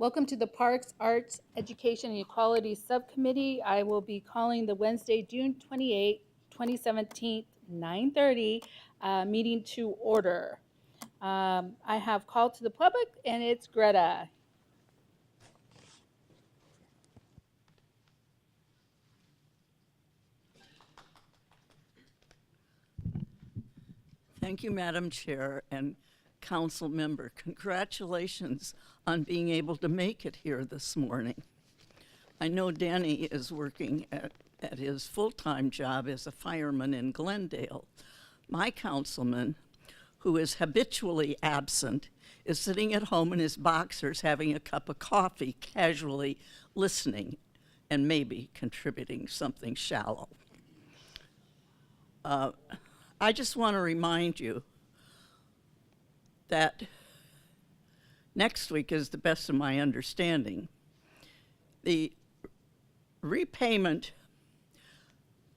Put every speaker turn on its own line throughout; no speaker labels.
Welcome to the Parks, Arts, Education, and Equality Subcommittee. I will be calling the Wednesday, June 28, 2017, 9:30 meeting to order. I have called to the public, and it's Greta.
Thank you, Madam Chair and Council Member. Congratulations on being able to make it here this morning. I know Danny is working at his full-time job as a fireman in Glendale. My councilman, who is habitually absent, is sitting at home in his boxers having a cup of coffee, casually listening and maybe contributing something shallow. I just want to remind you that next week, is the best of my understanding, the repayment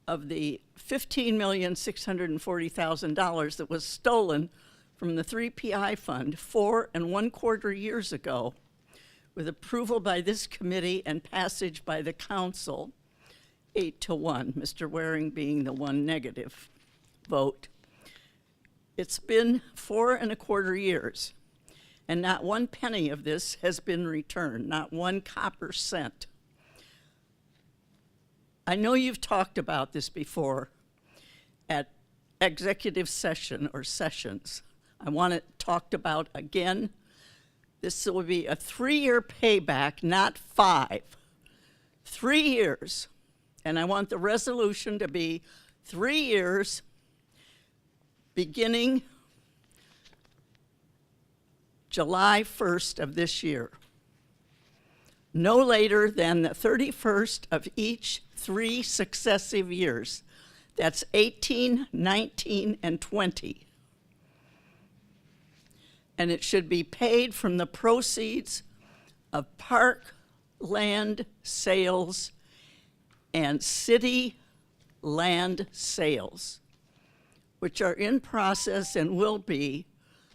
of the $15,640,000 that was stolen from the 3PI fund 4 1/4 years ago, with approval by this committee and passage by the council, 8-1, Mr. Waring being the one negative vote. It's been 4 1/4 years, and not one penny of this has been returned, not one copper cent. I know you've talked about this before at executive session or sessions. I want it talked about again. This will be a 3-year payback, not 5. 3 years. And I want the resolution to be 3 years beginning July 1st of this year, no later than the 31st of each 3 successive years. That's 18, 19, and 20. And it should be paid from the proceeds of park land sales and city land sales, which are in process and will be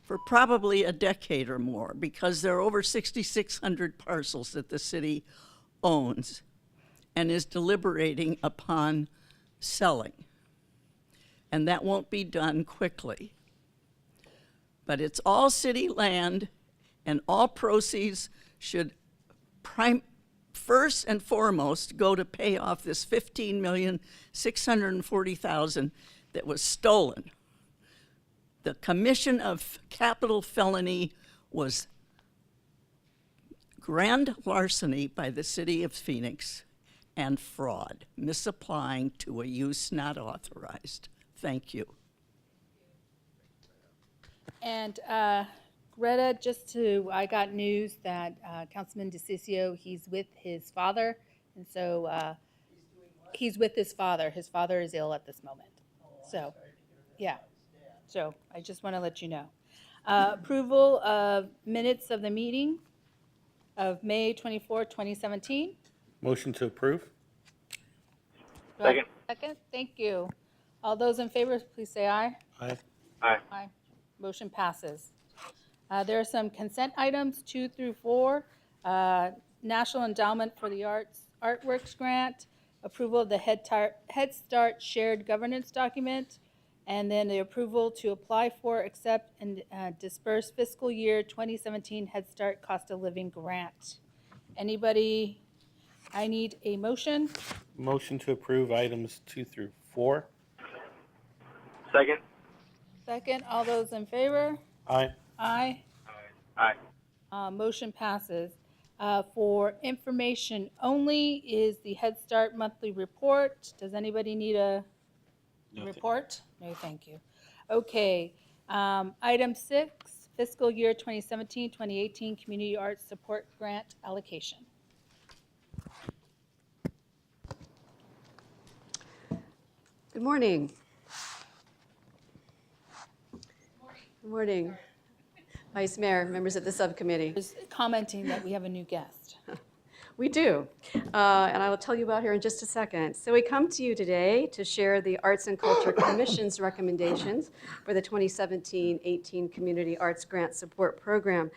for probably a decade or more, because there are over 6,600 parcels that the city owns and is deliberating upon selling. And that won't be done quickly. But it's all city land, and all proceeds should first and foremost go to pay off this $15,640,000 that was stolen. The commission of capital felony was grand larceny by the city of Phoenix and fraud, misapplying to a use not authorized. Thank you.
And Greta, I got news that Councilman DeCiccio, he's with his father, and so he's with his father. His father is ill at this moment. So, yeah. So I just want to let you know. Approval of minutes of the meeting of May 24, 2017.
Motion to approve.
Second.
Second, thank you. All those in favor, please say aye.
Aye.
Aye.
Aye. Motion passes. There are some consent items, 2 through 4. National Endowment for the Arts Artworks Grant, approval of the Head Start Shared Governance Document, and then the approval to apply for, accept, and disperse fiscal year 2017 Head Start Cost of Living Grant. Anybody? I need a motion.
Motion to approve items 2 through 4.
Second.
Second, all those in favor?
Aye.
Aye.
Aye.
Motion passes. For information only is the Head Start monthly report. Does anybody need a report? No, thank you. Okay. Item 6, fiscal year 2017-2018 Community Arts Support Grant allocation.
Good morning. Good morning. Vice Mayor, members of the subcommittee.
Just commenting that we have a new guest.
We do, and I will tell you about here in just a second. So we come to you today to share the Arts and Culture Commission's recommendations for the 2017-18 Community Arts Grant Support Program.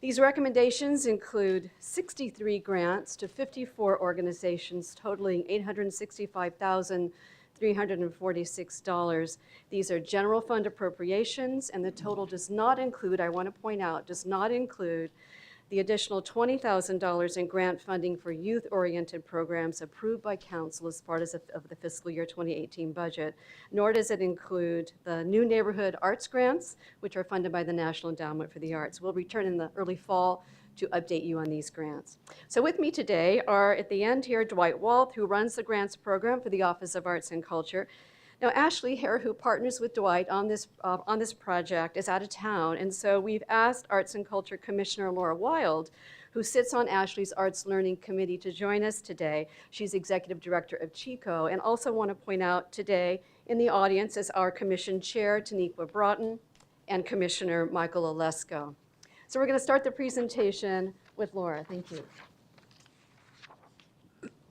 These recommendations include 63 grants to 54 organizations totaling $865,346. These are general fund appropriations, and the total does not include, I want to point out, does not include the additional $20,000 in grant funding for youth-oriented programs approved by council as part of the fiscal year 2018 budget, nor does it include the new neighborhood arts grants, which are funded by the National Endowment for the Arts. We'll return in the early fall to update you on these grants. So with me today are, at the end here, Dwight Walth, who runs the grants program for the Office of Arts and Culture. Now, Ashley Hare, who partners with Dwight on this project, is out of town, and so we've asked Arts and Culture Commissioner Laura Wild, who sits on Ashley's Arts Learning Committee, to join us today. She's Executive Director of Chico, and also want to point out today in the audience is our Commission Chair, Taniqua Broughton, and Commissioner Michael Olesko. So we're going to start the presentation with Laura. Thank you.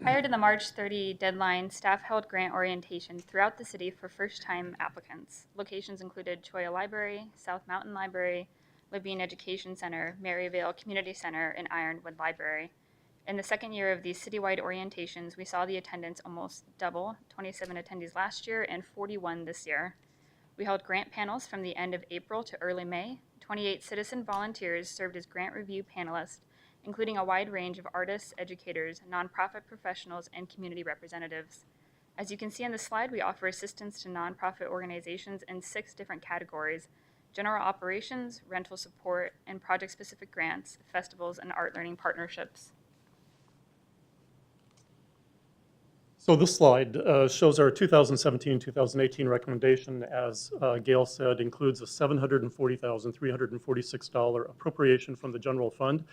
Prior to the March 30 deadline, staff held grant orientation throughout the city for first-time applicants. Locations included Cholla Library, South Mountain Library, Levine Education Center, Maryvale Community Center, and Ironwood Library. In the second year of these citywide orientations, we saw the attendance almost double, 27 attendees last year and 41 this year. We held grant panels from the end of April to early May. 28 citizen volunteers served as grant review panelists, including a wide range of artists, educators, nonprofit professionals, and community representatives. As you can see on the slide, we offer assistance to nonprofit organizations in 6 different categories: general operations, rental support, and project-specific grants, festivals, and art learning partnerships.
So this slide shows our 2017-2018 recommendation. As Gail said, includes a $740,346 appropriation from the general fund.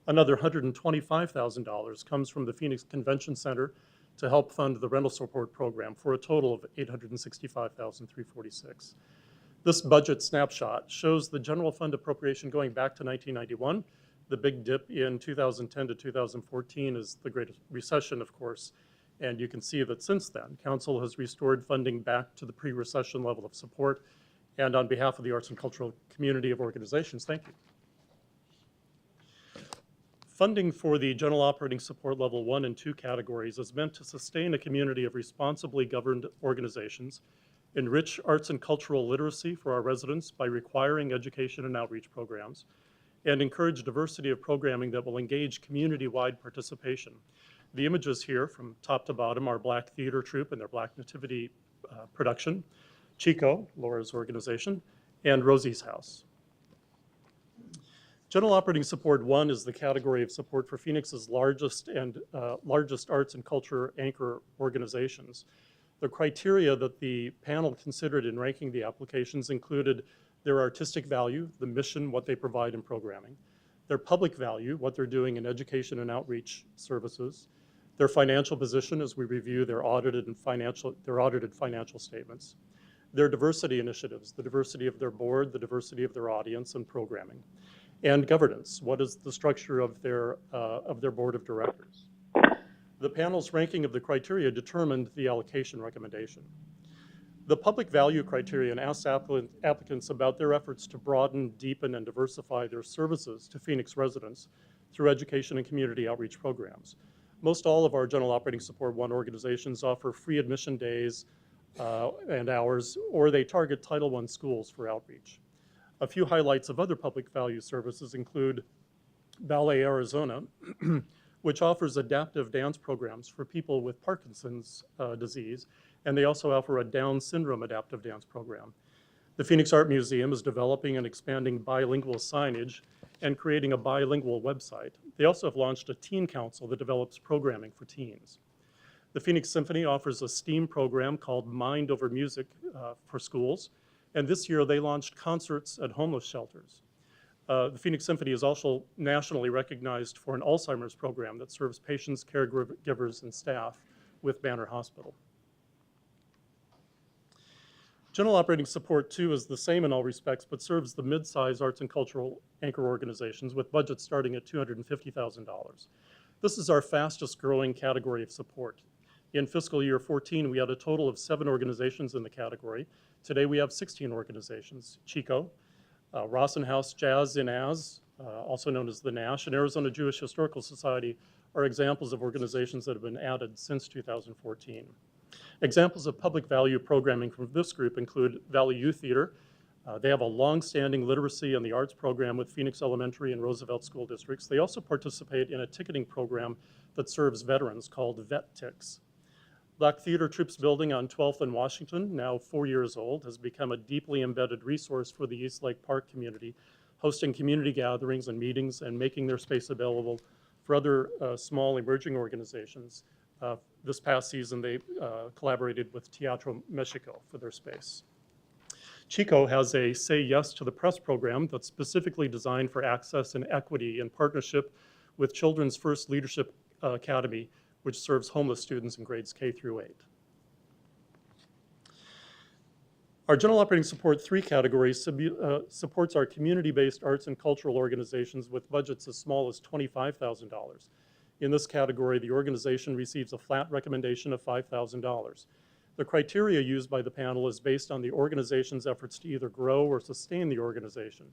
Another $125,000 comes from the Phoenix Convention Center to help fund the rental support program for a total of $865,346. This budget snapshot shows the general fund appropriation going back to 1991. The big dip in 2010 to 2014 is the Great Recession, of course. And you can see that since then, Council has restored funding back to the pre-recession level of support. And on behalf of the arts and cultural community of organizations, thank you. Funding for the general operating support level 1 and 2 categories is meant to sustain a community of responsibly governed organizations, enrich arts and cultural literacy for our residents by requiring education and outreach programs, and encourage diversity of programming that will engage community-wide participation. The images here from top to bottom are Black Theater Troupe and their Black Nativity production, Chico, Laura's organization, and Rosie's House. General Operating Support 1 is the category of support for Phoenix's largest arts and culture anchor organizations. The criteria that the panel considered in ranking the applications included their artistic value, the mission, what they provide in programming, their public value, what they're doing in education and outreach services, their financial position as we review their audited financial statements, their diversity initiatives, the diversity of their board, the diversity of their audience and programming, and governance. What is the structure of their board of directors? The panel's ranking of the criteria determined the allocation recommendation. The public value criterion asked applicants about their efforts to broaden, deepen, and diversify their services to Phoenix residents through education and community outreach programs. Most all of our General Operating Support 1 organizations offer free admission days and hours, or they target Title I schools for outreach. A few highlights of other public value services include Ballet Arizona, which offers adaptive dance programs for people with Parkinson's disease, and they also offer a Down syndrome adaptive dance program. The Phoenix Art Museum is developing and expanding bilingual signage and creating a bilingual website. They also have launched a teen council that develops programming for teens. The Phoenix Symphony offers a STEAM program called Mind Over Music for schools, and this year they launched concerts at homeless shelters. The Phoenix Symphony is also nationally recognized for an Alzheimer's program that serves patients, caregivers, and staff with Banner Hospital. General Operating Support 2 is the same in all respects, but serves the mid-size arts and cultural anchor organizations with budgets starting at $250,000. This is our fastest growing category of support. In fiscal year 14, we had a total of 7 organizations in the category. Today we have 16 organizations: Chico, Rossenhaus Jazz in Az, also known as the NASH, and Arizona Jewish Historical Society are examples of organizations that have been added since 2014. Examples of public value programming from this group include Valley Youth Theater. They have a long-standing literacy and the arts program with Phoenix Elementary and Roosevelt School Districts. They also participate in a ticketing program that serves veterans called Vet Ticks. Black Theater Troops Building on 12th and Washington, now 4 years old, has become a deeply embedded resource for the East Lake Park community, hosting community gatherings and meetings and making their space available for other small emerging organizations. This past season, they collaborated with Teatro Mexico for their space. Chico has a Say Yes to the Press program that's specifically designed for access and equity in partnership with Children's First Leadership Academy, which serves homeless students in grades K through 8. Our General Operating Support 3 category supports our community-based arts and cultural organizations with budgets as small as $25,000. In this category, the organization receives a flat recommendation of $5,000. The criteria used by the panel is based on the organization's efforts to either grow or sustain the organization.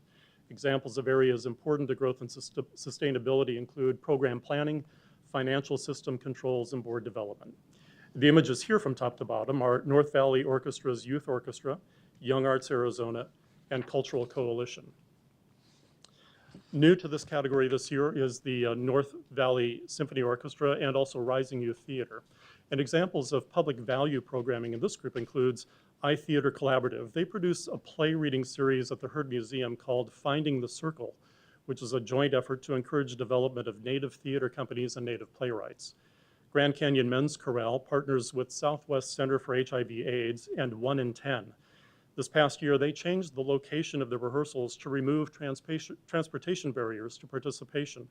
Examples of areas important to growth and sustainability include program planning, financial system controls, and board development. The images here from top to bottom are North Valley Orchestra's Youth Orchestra, Young Arts Arizona, and Cultural Coalition. New to this category this year is the North Valley Symphony Orchestra and also Rising Youth Theater. And examples of public value programming in this group includes iTheater Collaborative. They produce a play reading series at the Heard Museum called Finding the Circle, which is a joint effort to encourage development of Native theater companies and Native playwrights. Grand Canyon Men's Chorale partners with Southwest Center for HIV/AIDS and 1 in 10. This past year, they changed the location of the rehearsals to remove transportation barriers to participation,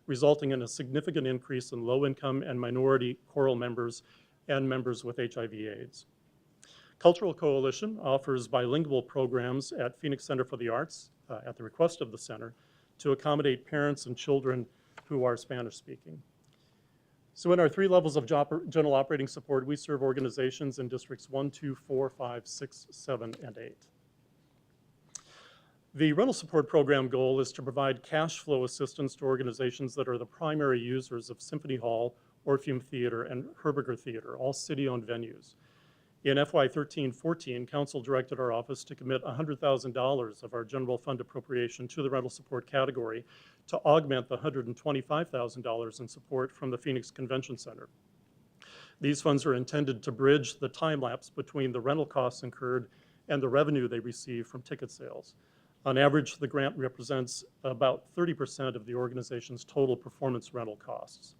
resulting in a significant increase in low-income and minority choral members and members with HIV/AIDS. Cultural Coalition offers bilingual programs at Phoenix Center for the Arts, at the request of the center, to accommodate parents and children who are Spanish-speaking. So in our 3 levels of general operating support, we serve organizations in districts 1, 2, 4, 5, 6, 7, and 8. The rental support program goal is to provide cash flow assistance to organizations that are the primary users of Symphony Hall, Orpheum Theater, and Herberger Theater, all city-owned venues. In FY 13-14, Council directed our office to commit $100,000 of our general fund appropriation to the rental support category to augment the $125,000 in support from the Phoenix Convention Center. These funds are intended to bridge the time lapse between the rental costs incurred and the revenue they receive from ticket sales. On average, the grant represents about 30% of the organization's total performance rental costs.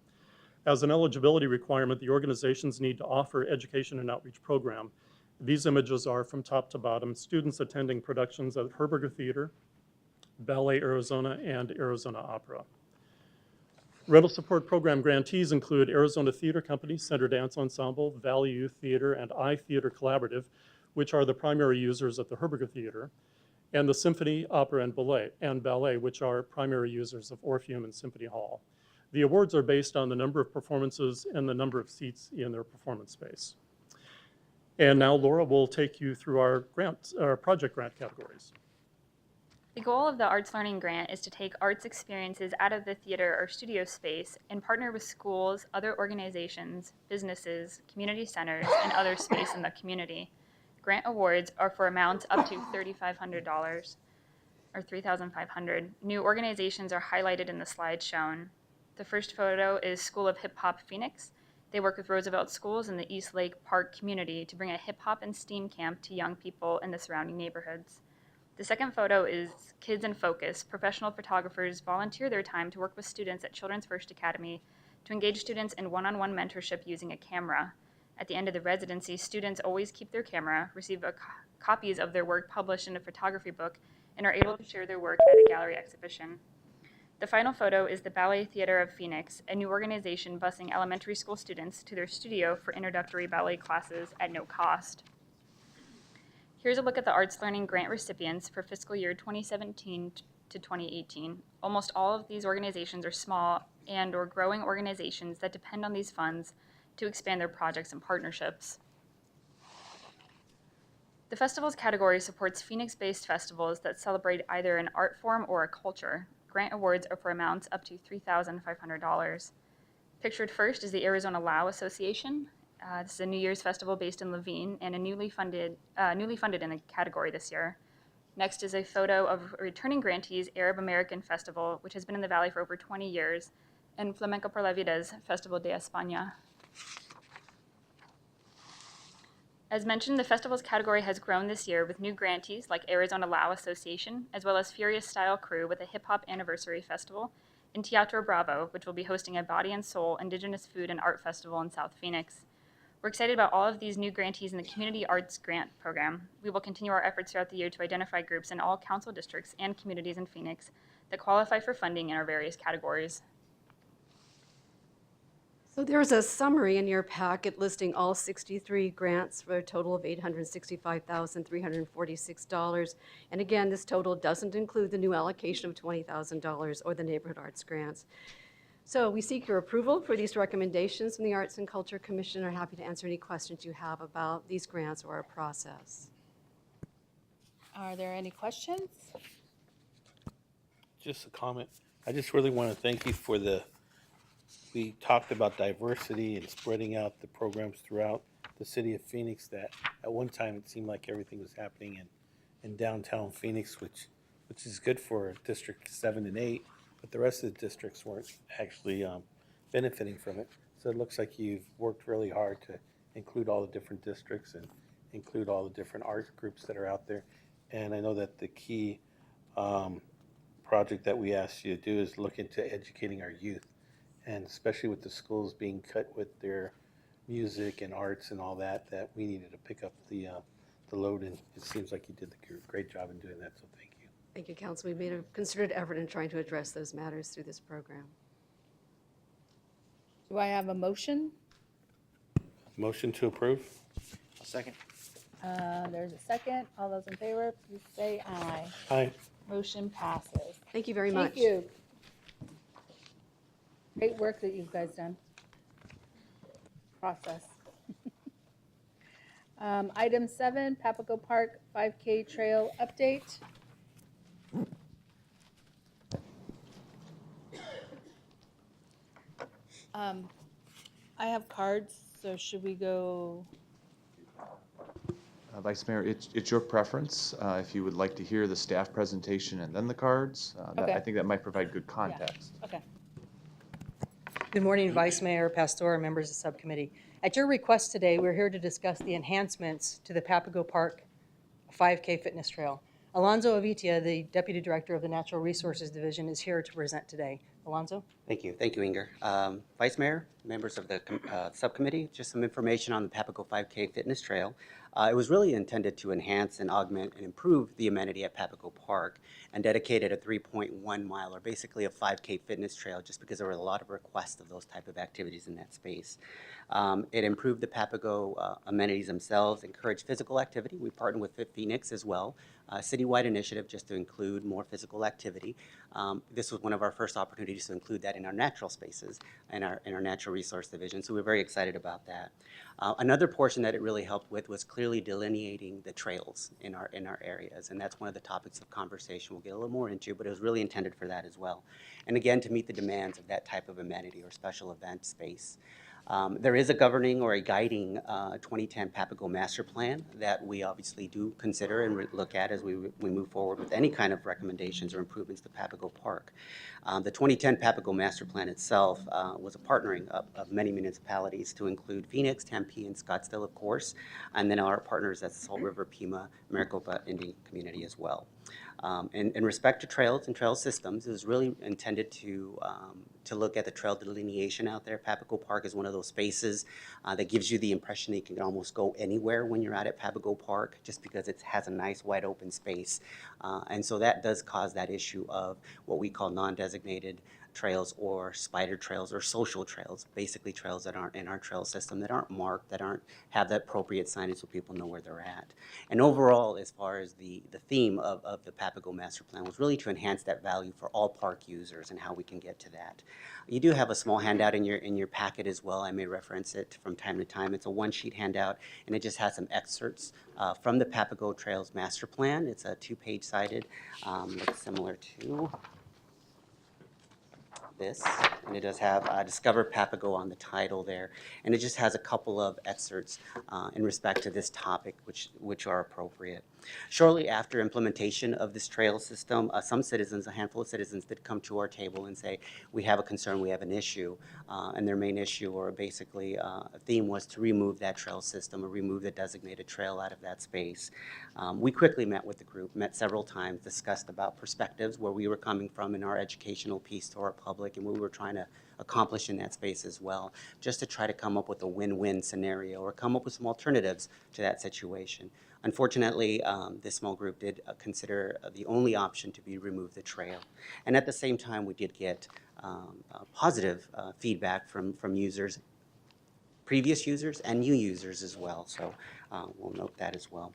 As an eligibility requirement, the organizations need to offer education and outreach program. These images are from top to bottom, students attending productions at Herberger Theater, Ballet Arizona, and Arizona Opera. Rental support program grantees include Arizona Theater Company, Center Dance Ensemble, Valley Youth Theater, and iTheater Collaborative, which are the primary users at the Herberger Theater, and the Symphony, Opera, and Ballet, which are primary users of Orpheum and Symphony Hall. The awards are based on the number of performances and the number of seats in their performance space. And now Laura will take you through our project grant categories.
The goal of the Arts Learning Grant is to take arts experiences out of the theater or studio space and partner with schools, other organizations, businesses, community centers, and other space in the community. Grant awards are for amounts up to $3,500 or $3,500. New organizations are highlighted in the slide shown. The first photo is School of Hip Hop Phoenix. They work with Roosevelt Schools in the East Lake Park community to bring a hip hop and STEAM camp to young people in the surrounding neighborhoods. The second photo is Kids in Focus. Professional photographers volunteer their time to work with students at Children's First Academy to engage students in one-on-one mentorship using a camera. At the end of the residency, students always keep their camera, receive copies of their work published in a photography book, and are able to share their work at a gallery exhibition. The final photo is the Ballet Theater of Phoenix, a new organization busing elementary school students to their studio for introductory ballet classes at no cost. Here's a look at the Arts Learning Grant recipients for fiscal year 2017 to 2018. Almost all of these organizations are small and or growing organizations that depend on these funds to expand their projects and partnerships. The festivals category supports Phoenix-based festivals that celebrate either an art form or a culture. Grant awards are for amounts up to $3,500. Pictured first is the Arizona Lao Association. This is a New Year's festival based in Laveen and a newly funded in a category this year. Next is a photo of returning grantees Arab American Festival, which has been in the Valley for over 20 years, and Flamenco por la Vida's Festival de España. As mentioned, the festival's category has grown this year with new grantees like Arizona Lao Association, as well as Furious Style Crew with a Hip Hop Anniversary Festival, and Teatro Bravo, which will be hosting a Body and Soul Indigenous Food and Art Festival in South Phoenix. We're excited about all of these new grantees in the Community Arts Grant Program. We will continue our efforts throughout the year to identify groups in all council districts and communities in Phoenix that qualify for funding in our various categories.
So there's a summary in your packet listing all 63 grants for a total of $865,346. And again, this total doesn't include the new allocation of $20,000 or the neighborhood arts grants. So we seek your approval for these recommendations from the Arts and Culture Commission. Are happy to answer any questions you have about these grants or our process.
Are there any questions?
Just a comment. I just really want to thank you for we talked about diversity and spreading out the programs throughout the city of Phoenix, that at one time it seemed like everything was happening in downtown Phoenix, which is good for District 7 and 8, but the rest of the districts weren't actually benefiting from it. So it looks like you've worked really hard to include all the different districts and include all the different art groups that are out there. And I know that the key project that we asked you to do is look into educating our youth, and especially with the schools being cut with their music and arts and all that we needed to pick up the load, and it seems like you did a great job in doing that, so thank you.
Thank you, Council. We've made a concerted effort in trying to address those matters through this program.
Do I have a motion?
Motion to approve?
I'll second.
There's a second. All those in favor, please say aye.
Aye.
Motion passes.
Thank you very much.
Thank you. Great work that you guys done. Process. Item 7, Papago Park 5K Trail update. I have cards, so should we go?
Vice Mayor, it's your preference. If you would like to hear the staff presentation and then the cards,
Okay.
I think that might provide good context.
Okay.
Good morning, Vice Mayor, Pastor, and members of the subcommittee. At your request today, we're here to discuss the enhancements to the Papago Park 5K Fitness Trail. Alonzo Avitia, the Deputy Director of the Natural Resources Division, is here to present today. Alonzo?
Thank you, Inger. Vice Mayor, members of the subcommittee, just some information on the Papago 5K Fitness Trail. It was really intended to enhance and augment and improve the amenity at Papago Park, and dedicated a 3.1 mile, or basically a 5K fitness trail, just because there were a lot of requests of those type of activities in that space. It improved the Papago amenities themselves, encouraged physical activity. We partnered with Fit Phoenix as well, a citywide initiative just to include more physical activity. This was one of our first opportunities to include that in our natural spaces and in our natural resource division, so we're very excited about that. Another portion that it really helped with was clearly delineating the trails in our areas, and that's one of the topics of conversation we'll get a little more into, but it was really intended for that as well. And again, to meet the demands of that type of amenity or special event space. There is a governing or a guiding 2010 Papago Master Plan that we obviously do consider and look at as we move forward with any kind of recommendations or improvements to Papago Park. The 2010 Papago Master Plan itself was a partnering of many municipalities to include Phoenix, Tempe, and Scottsdale, of course, and then our partners at Salt River, Pima, Maricopa Indian Community as well. In respect to trails and trail systems, it was really intended to look at the trail delineation out there. Papago Park is one of those spaces that gives you the impression that you can almost go anywhere when you're out at Papago Park, just because it has a nice wide open space. And so that does cause that issue of what we call non-designated trails or spider trails or social trails, basically trails that aren't in our trail system, that aren't marked, that have that appropriate signage so people know where they're at. And overall, as far as the theme of the Papago Master Plan was really to enhance that value for all park users and how we can get to that. You do have a small handout in your packet as well. I may reference it from time to time. It's a one-sheet handout, and it just has some excerpts from the Papago Trails Master Plan. It's a 2-page sided, looks similar to this, and it does have Discover Papago on the title there, and it just has a couple of excerpts in respect to this topic, which are appropriate. Shortly after implementation of this trail system, some citizens, a handful of citizens, did come to our table and say, we have a concern, we have an issue, and their main issue, or basically a theme, was to remove that trail system or remove the designated trail out of that space. We quickly met with the group, met several times, discussed about perspectives, where we were coming from in our educational piece to our public, and what we were trying to accomplish in that space as well, just to try to come up with a win-win scenario or come up with some alternatives to that situation. Unfortunately, this small group did consider the only option to be remove the trail. And at the same time, we did get positive feedback from users, previous users and new users as well. So we'll note that as well.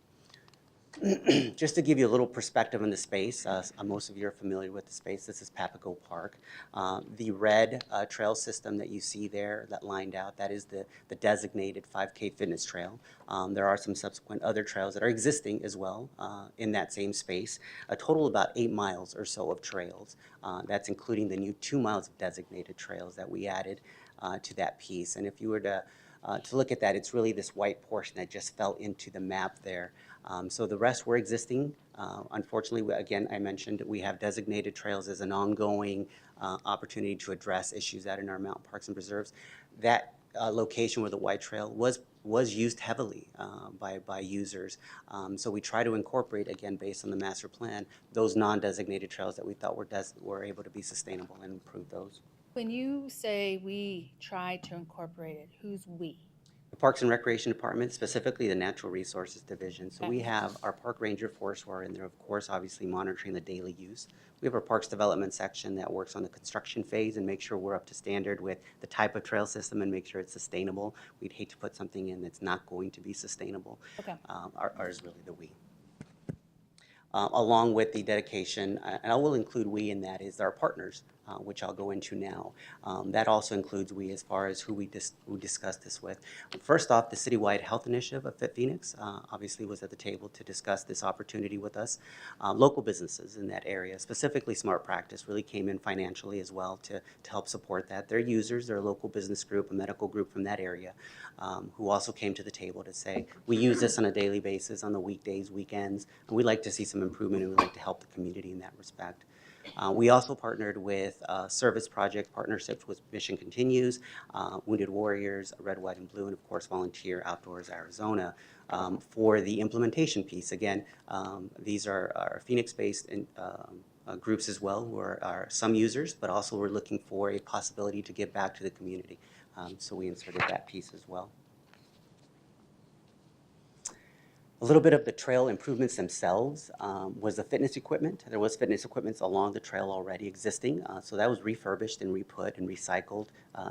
Just to give you a little perspective on the space, most of you are familiar with the space. This is Papago Park. The red trail system that you see there, that lined out, that is the designated 5K fitness trail. There are some subsequent other trails that are existing as well in that same space. A total of about 8 miles or so of trails. That's including the new 2 miles of designated trails that we added to that piece. And if you were to look at that, it's really this white portion that just fell into the map there. So the rest were existing. Unfortunately, again, I mentioned we have designated trails as an ongoing opportunity to address issues out in our mountain parks and preserves. That location where the white trail was used heavily by users. So we try to incorporate, again, based on the master plan, those non-designated trails that we thought were able to be sustainable and improve those.
When you say we try to incorporate it, who's we?
The Parks and Recreation Department, specifically the Natural Resources Division. So we have our park ranger force who are in there, of course, obviously monitoring the daily use. We have our Parks Development section that works on the construction phase and make sure we're up to standard with the type of trail system and make sure it's sustainable. We'd hate to put something in that's not going to be sustainable. Okay. Ours is really the we. Along with the dedication, and I will include we in that, is our partners, which I'll go into now. That also includes we as far as who we discussed this with. First off, the citywide health initiative of Fit Phoenix obviously was at the table to discuss this opportunity with us. Local businesses in that area, specifically Smart Practice, really came in financially as well to help support that. Their users, their local business group, a medical group from that area, who also came to the table to say, we use this on a daily basis, on the weekdays, weekends, and we'd like to see some improvement and we'd like to help the community in that respect. We also partnered with service project partnerships with Mission Continues, Wounded Warriors, Red, White, and Blue, and of course Volunteer Outdoors Arizona for the implementation piece. Again, these are Phoenix-based groups as well, who are some users, but also we're looking for a possibility to give back to the community. So we inserted that piece as well. A little bit of the trail improvements themselves was the fitness equipment. There was fitness equipment along the trail already existing, so that was refurbished and re-put and recycled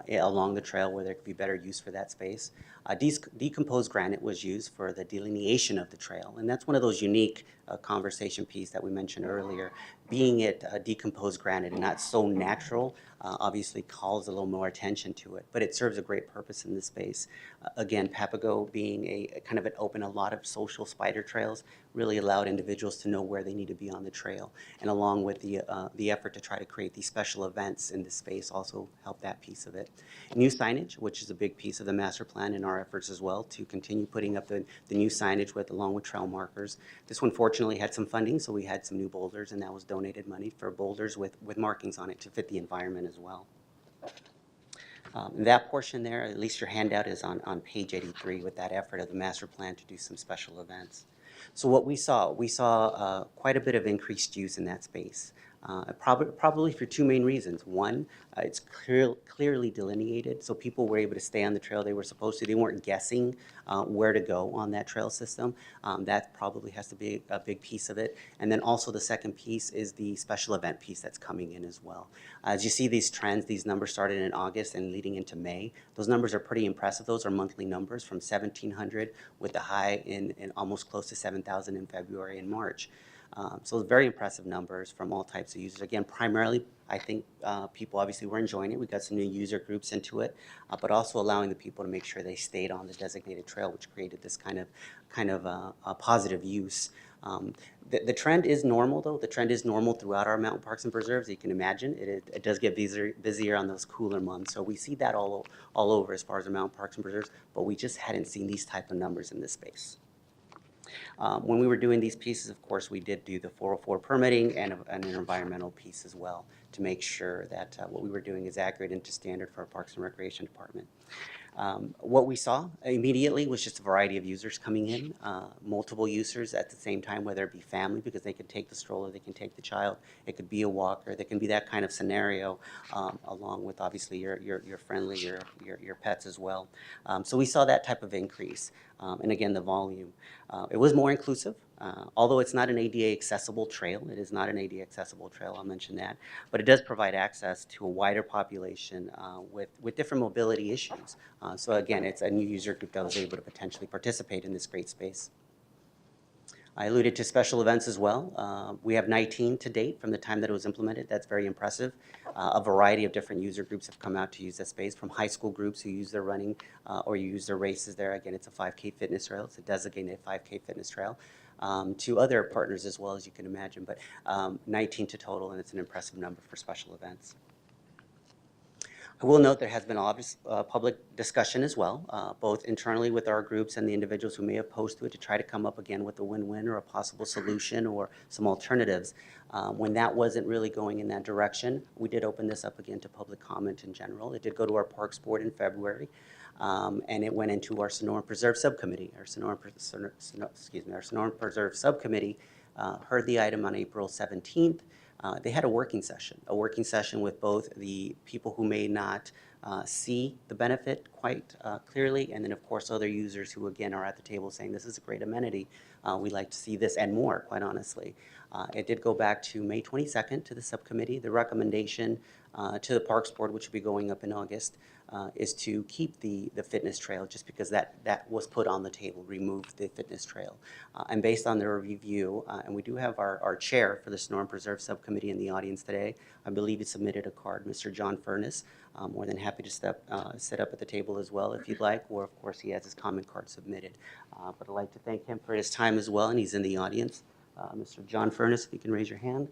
along the trail where there could be better use for that space. Decomposed granite was used for the delineation of the trail, and that's one of those unique conversation piece that we mentioned earlier. Being it decomposed granite and not so natural obviously calls a little more attention to it, but it serves a great purpose in this space. Again, Papago being a kind of an open, a lot of social spider trails really allowed individuals to know where they need to be on the trail, and along with the effort to try to create these special events in this space also helped that piece of it. New signage, which is a big piece of the master plan in our efforts as well to continue putting up the new signage along with trail markers. This one fortunately had some funding, so we had some new boulders, and that was donated money for boulders with markings on it to fit the environment as well. That portion there, at least your handout is on page 83 with that effort of the master plan to do some special events. So what we saw quite a bit of increased use in that space. Probably for two main reasons. One, it's clearly delineated, so people were able to stay on the trail they were supposed to. They weren't guessing where to go on that trail system. That probably has to be a big piece of it. And then also the second piece is the special event piece that's coming in as well. As you see these trends, these numbers started in August and leading into May. Those numbers are pretty impressive. Those are monthly numbers from 1,700 with the high in almost close to 7,000 in February and March. So very impressive numbers from all types of users. Again, primarily, I think people obviously were enjoying it. We got some new user groups into it, but also allowing the people to make sure they stayed on the designated trail, which created this kind of positive use. The trend is normal, though. The trend is normal throughout our mountain parks and preserves. You can imagine it does get busier on those cooler months. So we see that all over as far as the mountain parks and preserves, but we just hadn't seen these type of numbers in this space. When we were doing these pieces, of course, we did do the 404 permitting and an environmental piece as well to make sure that what we were doing is accurate and to standard for our Parks and Recreation Department. What we saw immediately was just a variety of users coming in, multiple users at the same time, whether it be family, because they can take the stroller, they can take the child, it could be a walker, there can be that kind of scenario, along with obviously your friendly, your pets as well. So we saw that type of increase, and again, the volume. It was more inclusive. Although it's not an ADA accessible trail, it is not an ADA accessible trail, I'll mention that, but it does provide access to a wider population with different mobility issues. So again, it's a new user group that was able to potentially participate in this great space. I alluded to special events as well. We have 19 to date from the time that it was implemented. That's very impressive. A variety of different user groups have come out to use that space, from high school groups who use their running or use their races there. Again, it's a 5K fitness trail. It's a designated 5K fitness trail. To other partners as well, as you can imagine, but 19 to total, and it's an impressive number for special events. I will note there has been obvious public discussion as well, both internally with our groups and the individuals who may oppose to it, to try to come up again with a win-win or a possible solution or some alternatives. When that wasn't really going in that direction, we did open this up again to public comment in general. It did go to our Parks Board in February. And it went into our Sonoran Preserve Subcommittee. Our Sonoran Preserve Subcommittee heard the item on April 17th. They had a working session with both the people who may not see the benefit quite clearly, and then of course other users who again are at the table saying this is a great amenity. We'd like to see this and more, quite honestly. It did go back to May 22nd to the subcommittee. The recommendation to the Parks Board, which will be going up in August, is to keep the fitness trail, just because that was put on the table, remove the fitness trail. And based on their review, and we do have our chair for the Sonoran Preserve Subcommittee in the audience today. I believe he submitted a card, Mr. John Furness. More than happy to sit up at the table as well if you'd like, or of course he has his comment card submitted. But I'd like to thank him for his time as well, and he's in the audience. Mr. John Furness, if you can raise your hand.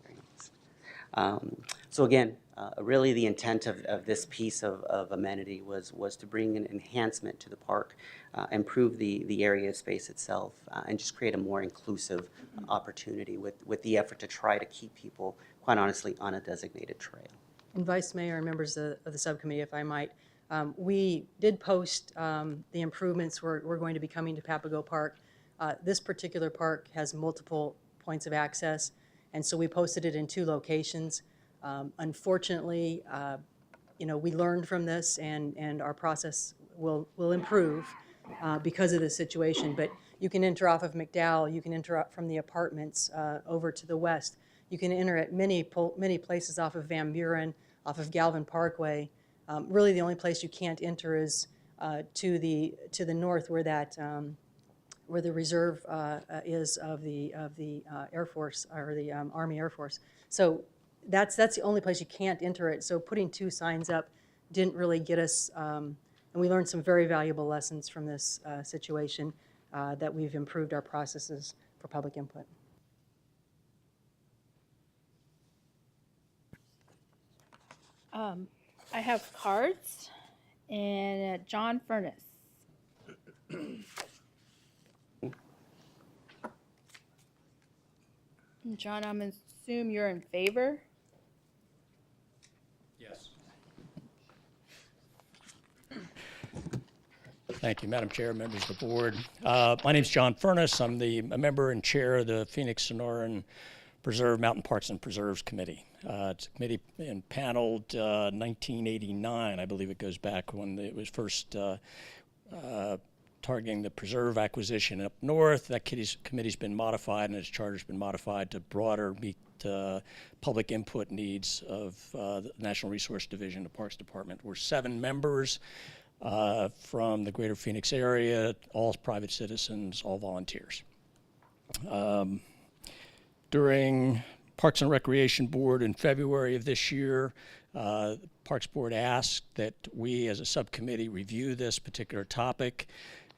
Very nice. So again, really the intent of this piece of amenity was to bring an enhancement to the park, improve the area space itself, and just create a more inclusive opportunity with the effort to try to keep people, quite honestly, on a designated trail.
And Vice Mayor and members of the subcommittee, if I might, we did post the improvements we're going to be coming to Papago Park. This particular park has multiple points of access, and so we posted it in 2 locations. Unfortunately, we learned from this, and our process will improve because of the situation. But you can enter off of McDowell, you can enter from the apartments over to the west. You can enter at many places off of Van Buren, off of Galvin Parkway. Really, the only place you can't enter is to the north, where that where the reserve is of the Air Force, or the Army Air Force. So that's the only place you can't enter it. So putting 2 signs up didn't really get us, and we learned some very valuable lessons from this situation, that we've improved our processes for public input.
I have cards, and John Furness. John, I'm going to assume you're in favor?
Yes. Thank you, Madam Chair, members of the board. My name is John Furness. I'm a member and chair of the Phoenix Sonoran Preserve Mountain Parks and Preserves Committee. It's a committee paneled 1989, I believe it goes back when it was first targeting the preserve acquisition up north. That committee's been modified, and its charter's been modified to broader meet public input needs of the National Resource Division, the Parks Department. We're 7 members from the greater Phoenix area, all private citizens, all volunteers. During Parks and Recreation Board in February of this year, the Parks Board asked that we as a subcommittee review this particular topic,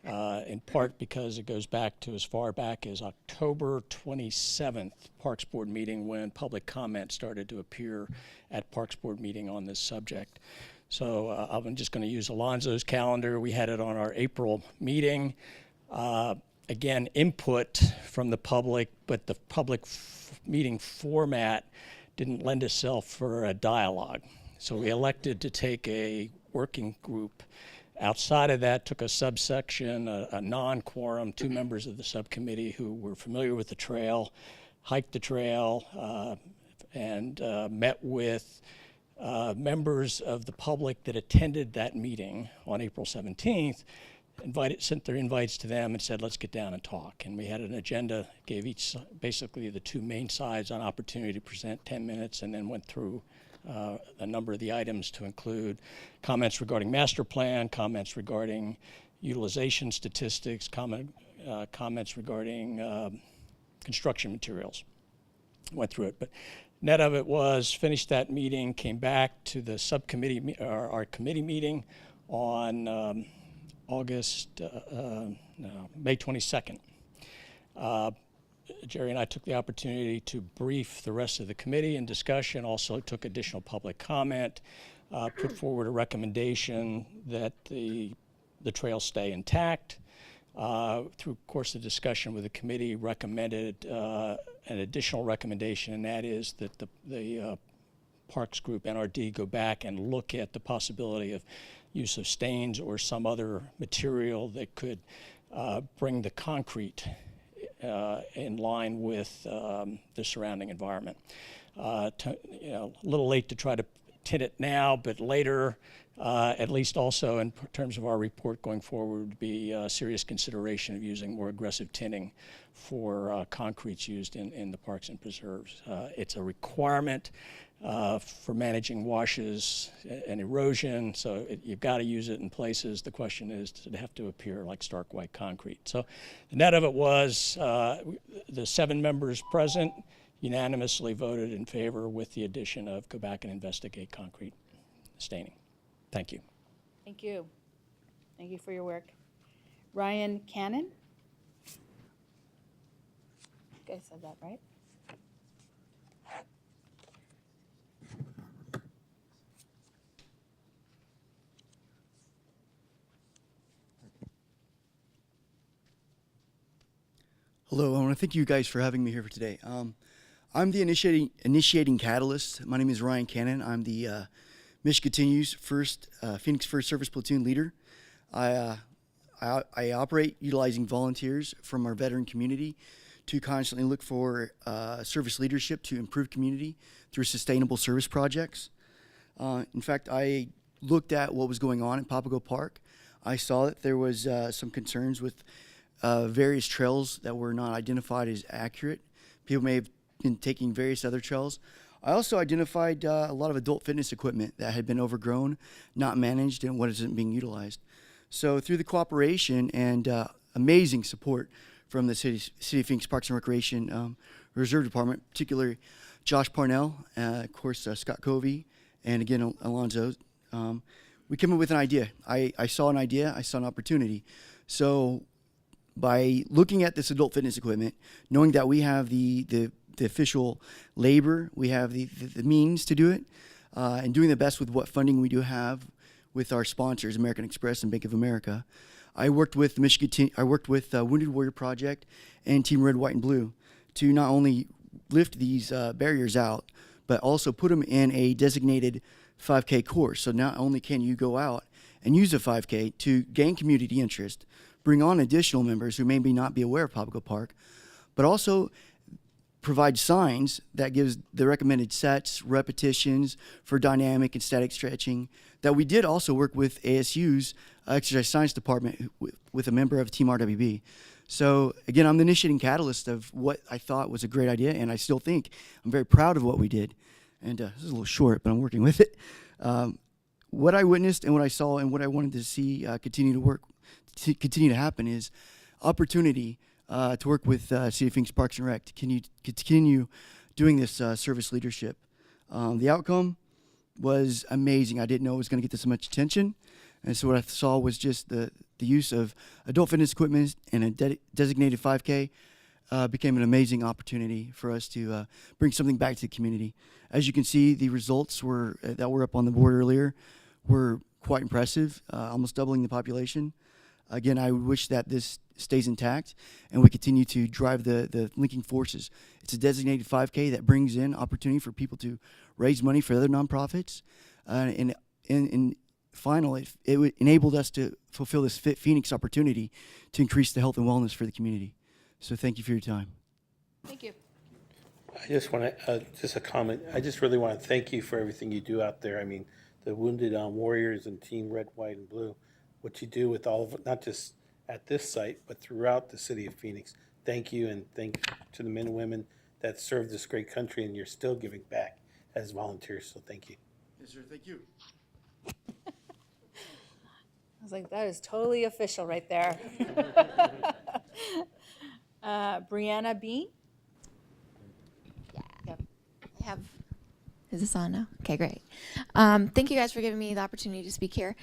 in part because it goes back to as far back as October 27th Parks Board meeting, when public comment started to appear at Parks Board meeting on this subject. So I'm just going to use Alonzo's calendar. We had it on our April meeting. Again, input from the public, but the public meeting format didn't lend itself for a dialogue. So we elected to take a working group. Outside of that, took a subsection, a non-quorum, 2 members of the subcommittee who were familiar with the trail, hiked the trail, and met with members of the public that attended that meeting on April 17th, sent their invites to them and said, let's get down and talk. And we had an agenda, gave each, basically the 2 main sides an opportunity to present 10 minutes, and then went through a number of the items to include comments regarding master plan, comments regarding utilization statistics, comments regarding construction materials. Went through it, but net of it was finished that meeting, came back to the subcommittee, our committee meeting on May 22nd. Jerry and I took the opportunity to brief the rest of the committee in discussion, also took additional public comment, put forward a recommendation that the trail stay intact. Through course of discussion with the committee, recommended an additional recommendation, and that is that the Parks Group, NRD, go back and look at the possibility of use of stains or some other material that could bring the concrete in line with the surrounding environment. A little late to try to tint it now, but later, at least also in terms of our report going forward, would be serious consideration of using more aggressive tinting for concretes used in the parks and preserves. It's a requirement for managing washes and erosion, so you've got to use it in places. The question is, does it have to appear like stark white concrete? So the net of it was the 7 members present unanimously voted in favor with the addition of go back and investigate concrete staining. Thank you.
Thank you. Thank you for your work. Ryan Cannon? You guys said that, right?
Hello, I want to thank you guys for having me here for today. I'm the initiating catalyst. My name is Ryan Cannon. I'm the Mission Continues Phoenix 1st Service Platoon leader. I operate utilizing volunteers from our veteran community to constantly look for service leadership to improve community through sustainable service projects. In fact, I looked at what was going on in Papago Park. I saw that there was some concerns with various trails that were not identified as accurate. People may have been taking various other trails. I also identified a lot of adult fitness equipment that had been overgrown, not managed, and what isn't being utilized. So through the cooperation and amazing support from the City of Phoenix Parks and Recreation Reserve Department, particularly Josh Parnell, of course Scott Covey, and again Alonzo, we came up with an idea. I saw an idea, I saw an opportunity. So by looking at this adult fitness equipment, knowing that we have the official labor, we have the means to do it, and doing the best with what funding we do have with our sponsors, American Express and Bank of America, I worked with Wounded Warrior Project and Team Red, White, and Blue to not only lift these barriers out, but also put them in a designated 5K course. So not only can you go out and use a 5K to gain community interest, bring on additional members who maybe not be aware of Papago Park, but also provide signs that gives the recommended sets, repetitions for dynamic and static stretching, that we did also work with ASU's exercise science department with a member of Team RWB. So again, I'm the initiating catalyst of what I thought was a great idea, and I still think I'm very proud of what we did. And this is a little short, but I'm working with it. What I witnessed and what I saw and what I wanted to see continue to happen is opportunity to work with City of Phoenix Parks and Rec to continue doing this service leadership. The outcome was amazing. I didn't know it was going to get this much attention. And so what I saw was just the use of adult fitness equipment and a designated 5K became an amazing opportunity for us to bring something back to the community. As you can see, the results that were up on the board earlier were quite impressive, almost doubling the population. Again, I wish that this stays intact and we continue to drive the linking forces. It's a designated 5K that brings in opportunity for people to raise money for other nonprofits. And finally, it enabled us to fulfill this Fit Phoenix opportunity to increase the health and wellness for the community. So thank you for your time.
Thank you.
I just want to, just a comment. I just really want to thank you for everything you do out there. I mean, the Wounded Warriors and Team Red, White, and Blue, what you do with all of it, not just at this site, but throughout the city of Phoenix. Thank you, and thank to the men and women that serve this great country, and you're still giving back as volunteers, so thank you.
Yes, sir. Thank you.
I was like, that is totally official right there. Brianna Bean?
I have, is this on now? Okay, great. Thank you guys for giving me the opportunity to speak here.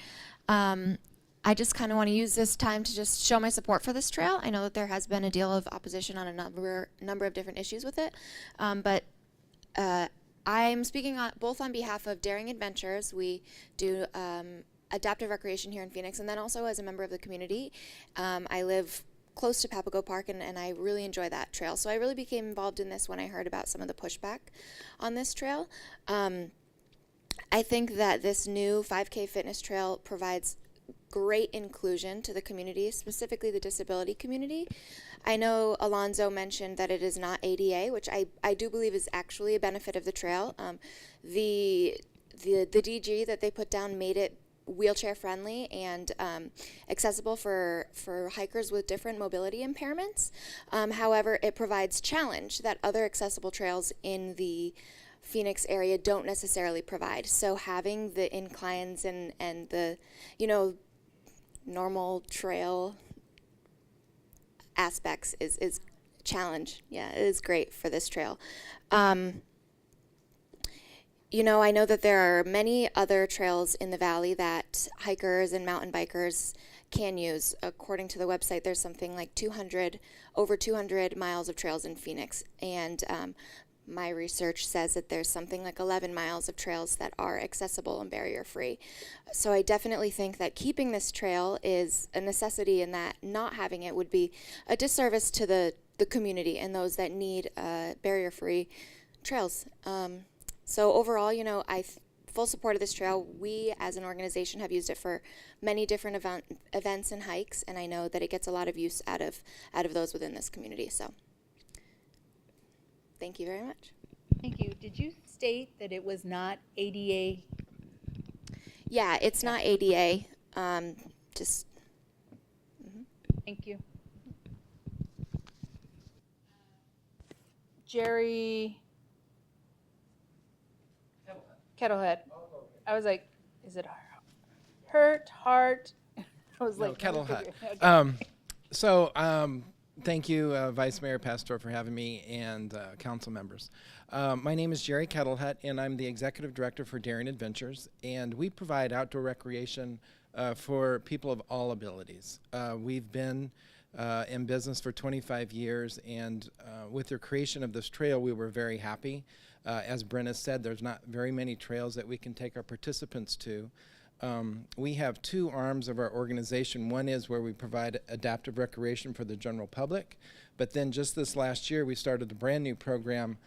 I just kind of want to use this time to just show my support for this trail. I know that there has been a deal of opposition on a number of different issues with it, but I'm speaking both on behalf of Daring Adventures. We do adaptive recreation here in Phoenix, and then also as a member of the community. I live close to Papago Park, and I really enjoy that trail. So I really became involved in this when I heard about some of the pushback on this trail. I think that this new 5K fitness trail provides great inclusion to the community, specifically the disability community. I know Alonzo mentioned that it is not ADA, which I do believe is actually a benefit of the trail. The DG that they put down made it wheelchair friendly and accessible for hikers with different mobility impairments. However, it provides challenge that other accessible trails in the Phoenix area don't necessarily provide. So having the inclines and the, normal trail aspects is challenge. Yeah, it is great for this trail. I know that there are many other trails in the valley that hikers and mountain bikers can use. According to the website, there's something like over 200 miles of trails in Phoenix. And my research says that there's something like 11 miles of trails that are accessible and barrier-free. So I definitely think that keeping this trail is a necessity, and that not having it would be a disservice to the community and those that need barrier-free trails. So overall, full support of this trail. We as an organization have used it for many different events and hikes, and I know that it gets a lot of use out of those within this community. So thank you very much.
Thank you. Did you state that it was not ADA?
Yeah, it's not ADA. Just.
Thank you. Jerry Kettlehead. I was like, is it Heart? I was
No,
like,
Kettlehead.
Okay.
Thank you, Vice Mayor Pastor, for having me, and council members. My name is Jerry Kettlehead, and I'm the Executive Director for Daring Adventures, and we provide outdoor recreation for people of all abilities. We've been in business for 25 years, and with the creation of this trail, we were very happy. As Brenna said, there's not very many trails that we can take our participants to. We have two arms of our organization. One is where we provide adaptive recreation for the general public, but then just this last year we started a brand new program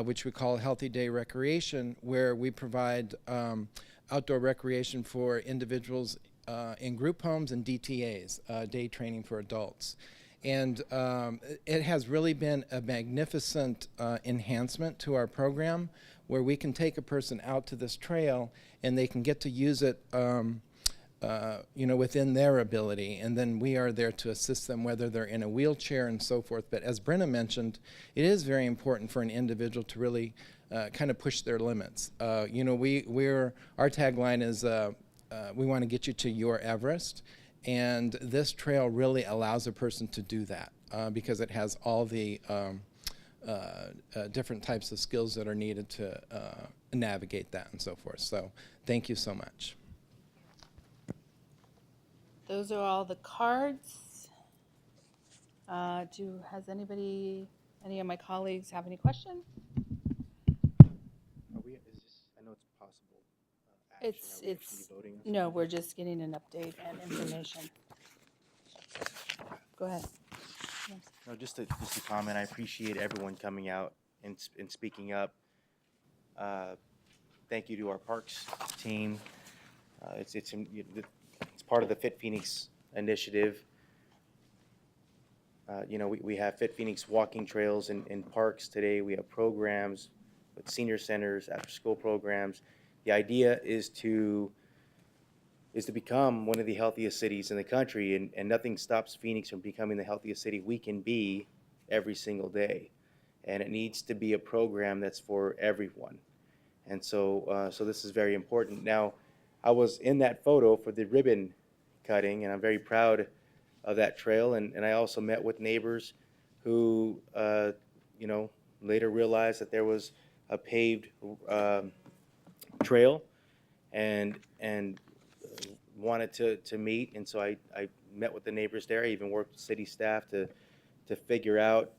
which we call Healthy Day Recreation, where we provide outdoor recreation for individuals in group homes and DTAs, day training for adults. And it has really been a magnificent enhancement to our program, where we can take a person out to this trail and they can get to use it within their ability, and then we are there to assist them, whether they're in a wheelchair and so forth. But as Brenna mentioned, it is very important for an individual to really kind of push their limits. Our tagline is we want to get you to your Everest, and this trail really allows a person to do that. because it has all the different types of skills that are needed to navigate that and so forth. So thank you so much.
Those are all the cards. Has any of my colleagues have any questions?
I know it's possible action. Are we actually voting on
No, we're just getting an update and information. Go ahead. Yes.
No, just a comment. I appreciate everyone coming out and speaking up. Thank you to our parks team. It's part of the Fit Phoenix initiative. We have Fit Phoenix walking trails in parks today. We have programs with senior centers, after-school programs. The idea is to become one of the healthiest cities in the country, and nothing stops Phoenix from becoming the healthiest city we can be every single day. And it needs to be a program that's for everyone. And so this is very important. Now, I was in that photo for the ribbon cutting, and I'm very proud of that trail. And I also met with neighbors who, later realized that there was a paved trail and wanted to meet. And so I met with the neighbors there. I even worked with city staff to figure out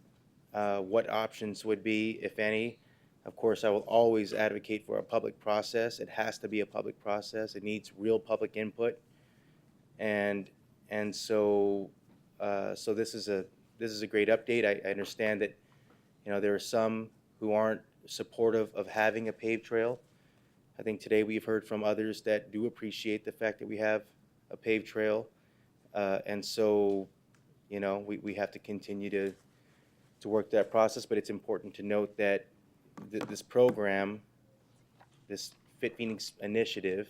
what options would be, if any. Of course, I will always advocate for a public process. It has to be a public process. It needs real public input. And so this is a great update. I understand that there are some who aren't supportive of having a paved trail. I think today we've heard from others that do appreciate the fact that we have a paved trail, and so we have to continue to work that process. But it's important to note that this program, this Fit Phoenix initiative,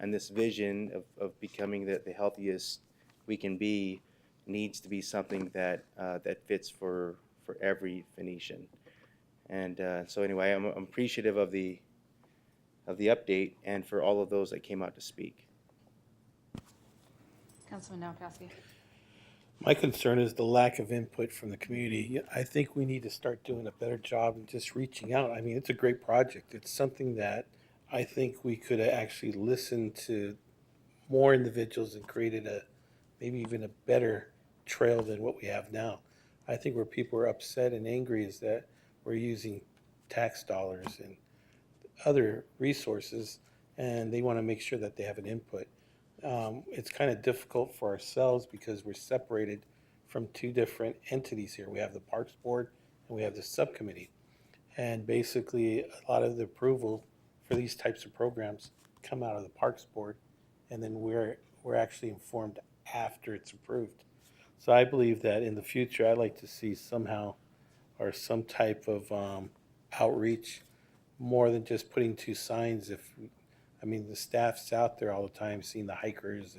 and this vision of becoming the healthiest we can be needs to be something that fits for every Phoenician. And so anyway, I'm appreciative of the update and for all of those that came out to speak.
Councilman Nowakowski.
My concern is the lack of input from the community. I think we need to start doing a better job in just reaching out. I mean, it's a great project. It's something that I think we could actually listen to more individuals and created maybe even a better trail than what we have now. I think where people are upset and angry is that we're using tax dollars and other resources, and they want to make sure that they have an input. It's kind of difficult for ourselves because we're separated from two different entities here. We have the Parks Board and we have the Subcommittee. And basically, a lot of the approval for these types of programs come out of the Parks Board, and then we're actually informed after it's approved. So I believe that in the future, I'd like to see somehow or some type of outreach more than just putting two signs. The staff's out there all the time seeing the hikers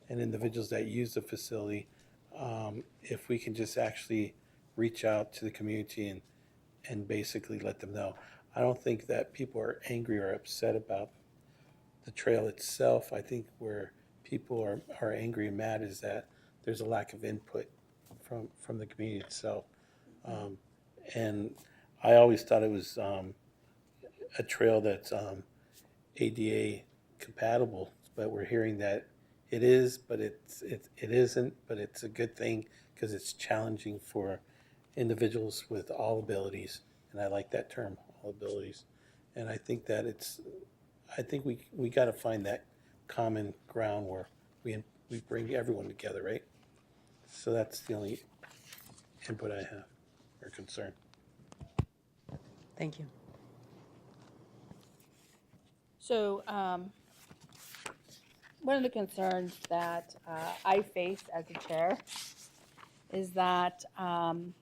and individuals that use the facility. If we can just actually reach out to the community and basically let them know. I don't think that people are angry or upset about the trail itself. I think where people are angry and mad is that there's a lack of input from the community itself. And I always thought it was a trail that's ADA compatible, but we're hearing that it is, but it isn't. But it's a good thing because it's challenging for individuals with all abilities, and I like that term, all abilities. And I think that we got to find that common ground where we bring everyone together, right? So that's the only input I have or concern.
Thank you.
So one of the concerns that I face as a chair is that, and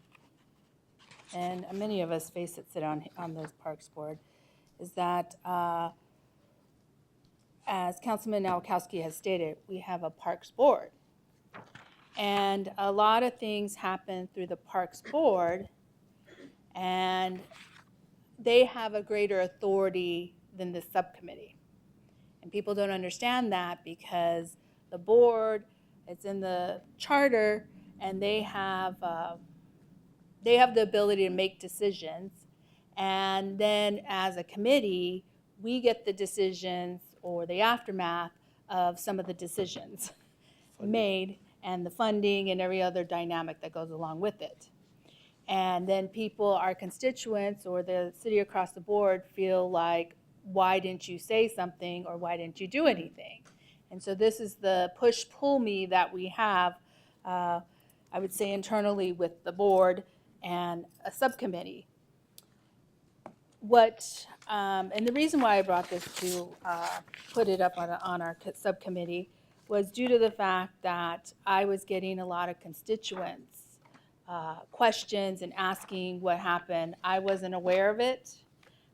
many of us face it, sit on this Parks Board, is that as Councilman Nowakowski has stated, we have a Parks Board. And a lot of things happen through the Parks Board, and they have a greater authority than the subcommittee. And people don't understand that because the board, it's in the charter, and they have the ability to make decisions. And then as a committee, we get the decisions or the aftermath of some of the decisions made and the funding and every other dynamic that goes along with it. And then people, our constituents or the city across the board feel like, why didn't you say something or why didn't you do anything? And so this is the push-pull me that we have, I would say internally with the board and a subcommittee. And the reason why I brought this to put it up on our subcommittee was due to the fact that I was getting a lot of constituents questions and asking what happened. I wasn't aware of it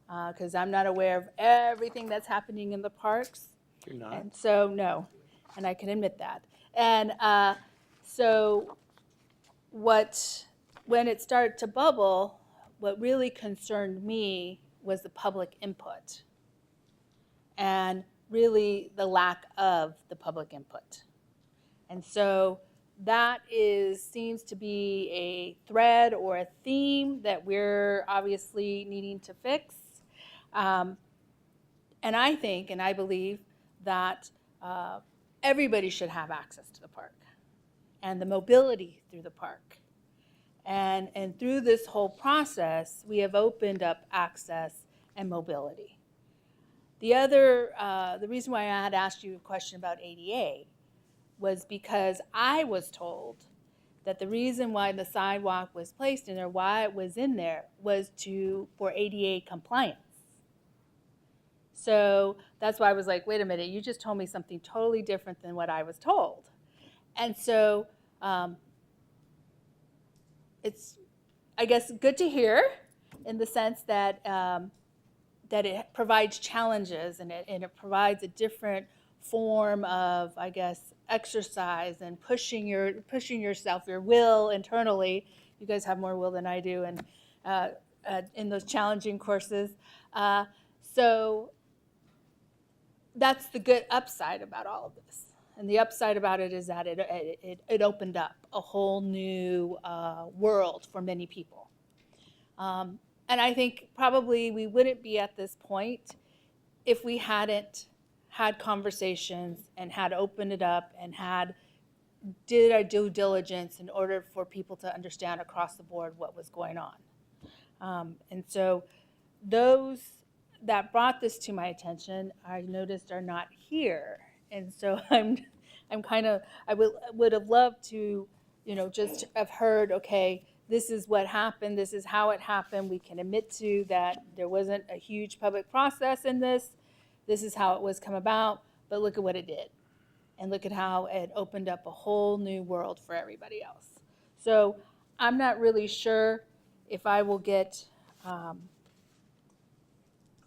because I'm not aware of everything that's happening in the parks.
You're not?
And so, no, and I can admit that. And so when it started to bubble, what really concerned me was the public input and really the lack of the public input. And so that seems to be a thread or a theme that we're obviously needing to fix. And I think and I believe that everybody should have access to the park and the mobility through the park. And through this whole process, we have opened up access and mobility. The reason why I had asked you a question about ADA was because I was told that the reason why the sidewalk was placed in there, why it was in there, was for ADA compliance. So that's why I was like, wait a minute, you just told me something totally different than what I was told. And so it's, I guess, good to hear in the sense that that it provides challenges and it provides a different form of, I guess, exercise and pushing yourself, your will internally. You guys have more will than I do, and in those challenging courses. So that's the good upside about all of this. And the upside about it is that it opened up a whole new world for many people. And I think probably we wouldn't be at this point if we hadn't had conversations and had opened it up and did our due diligence in order for people to understand across the board what was going on. And so those that brought this to my attention, I noticed are not here. And so I would have loved to, just have heard, okay, this is what happened, this is how it happened. We can admit to that there wasn't a huge public process in this. This is how it was come about, but look at what it did. And look at how it opened up a whole new world for everybody else. So I'm not really sure if I will get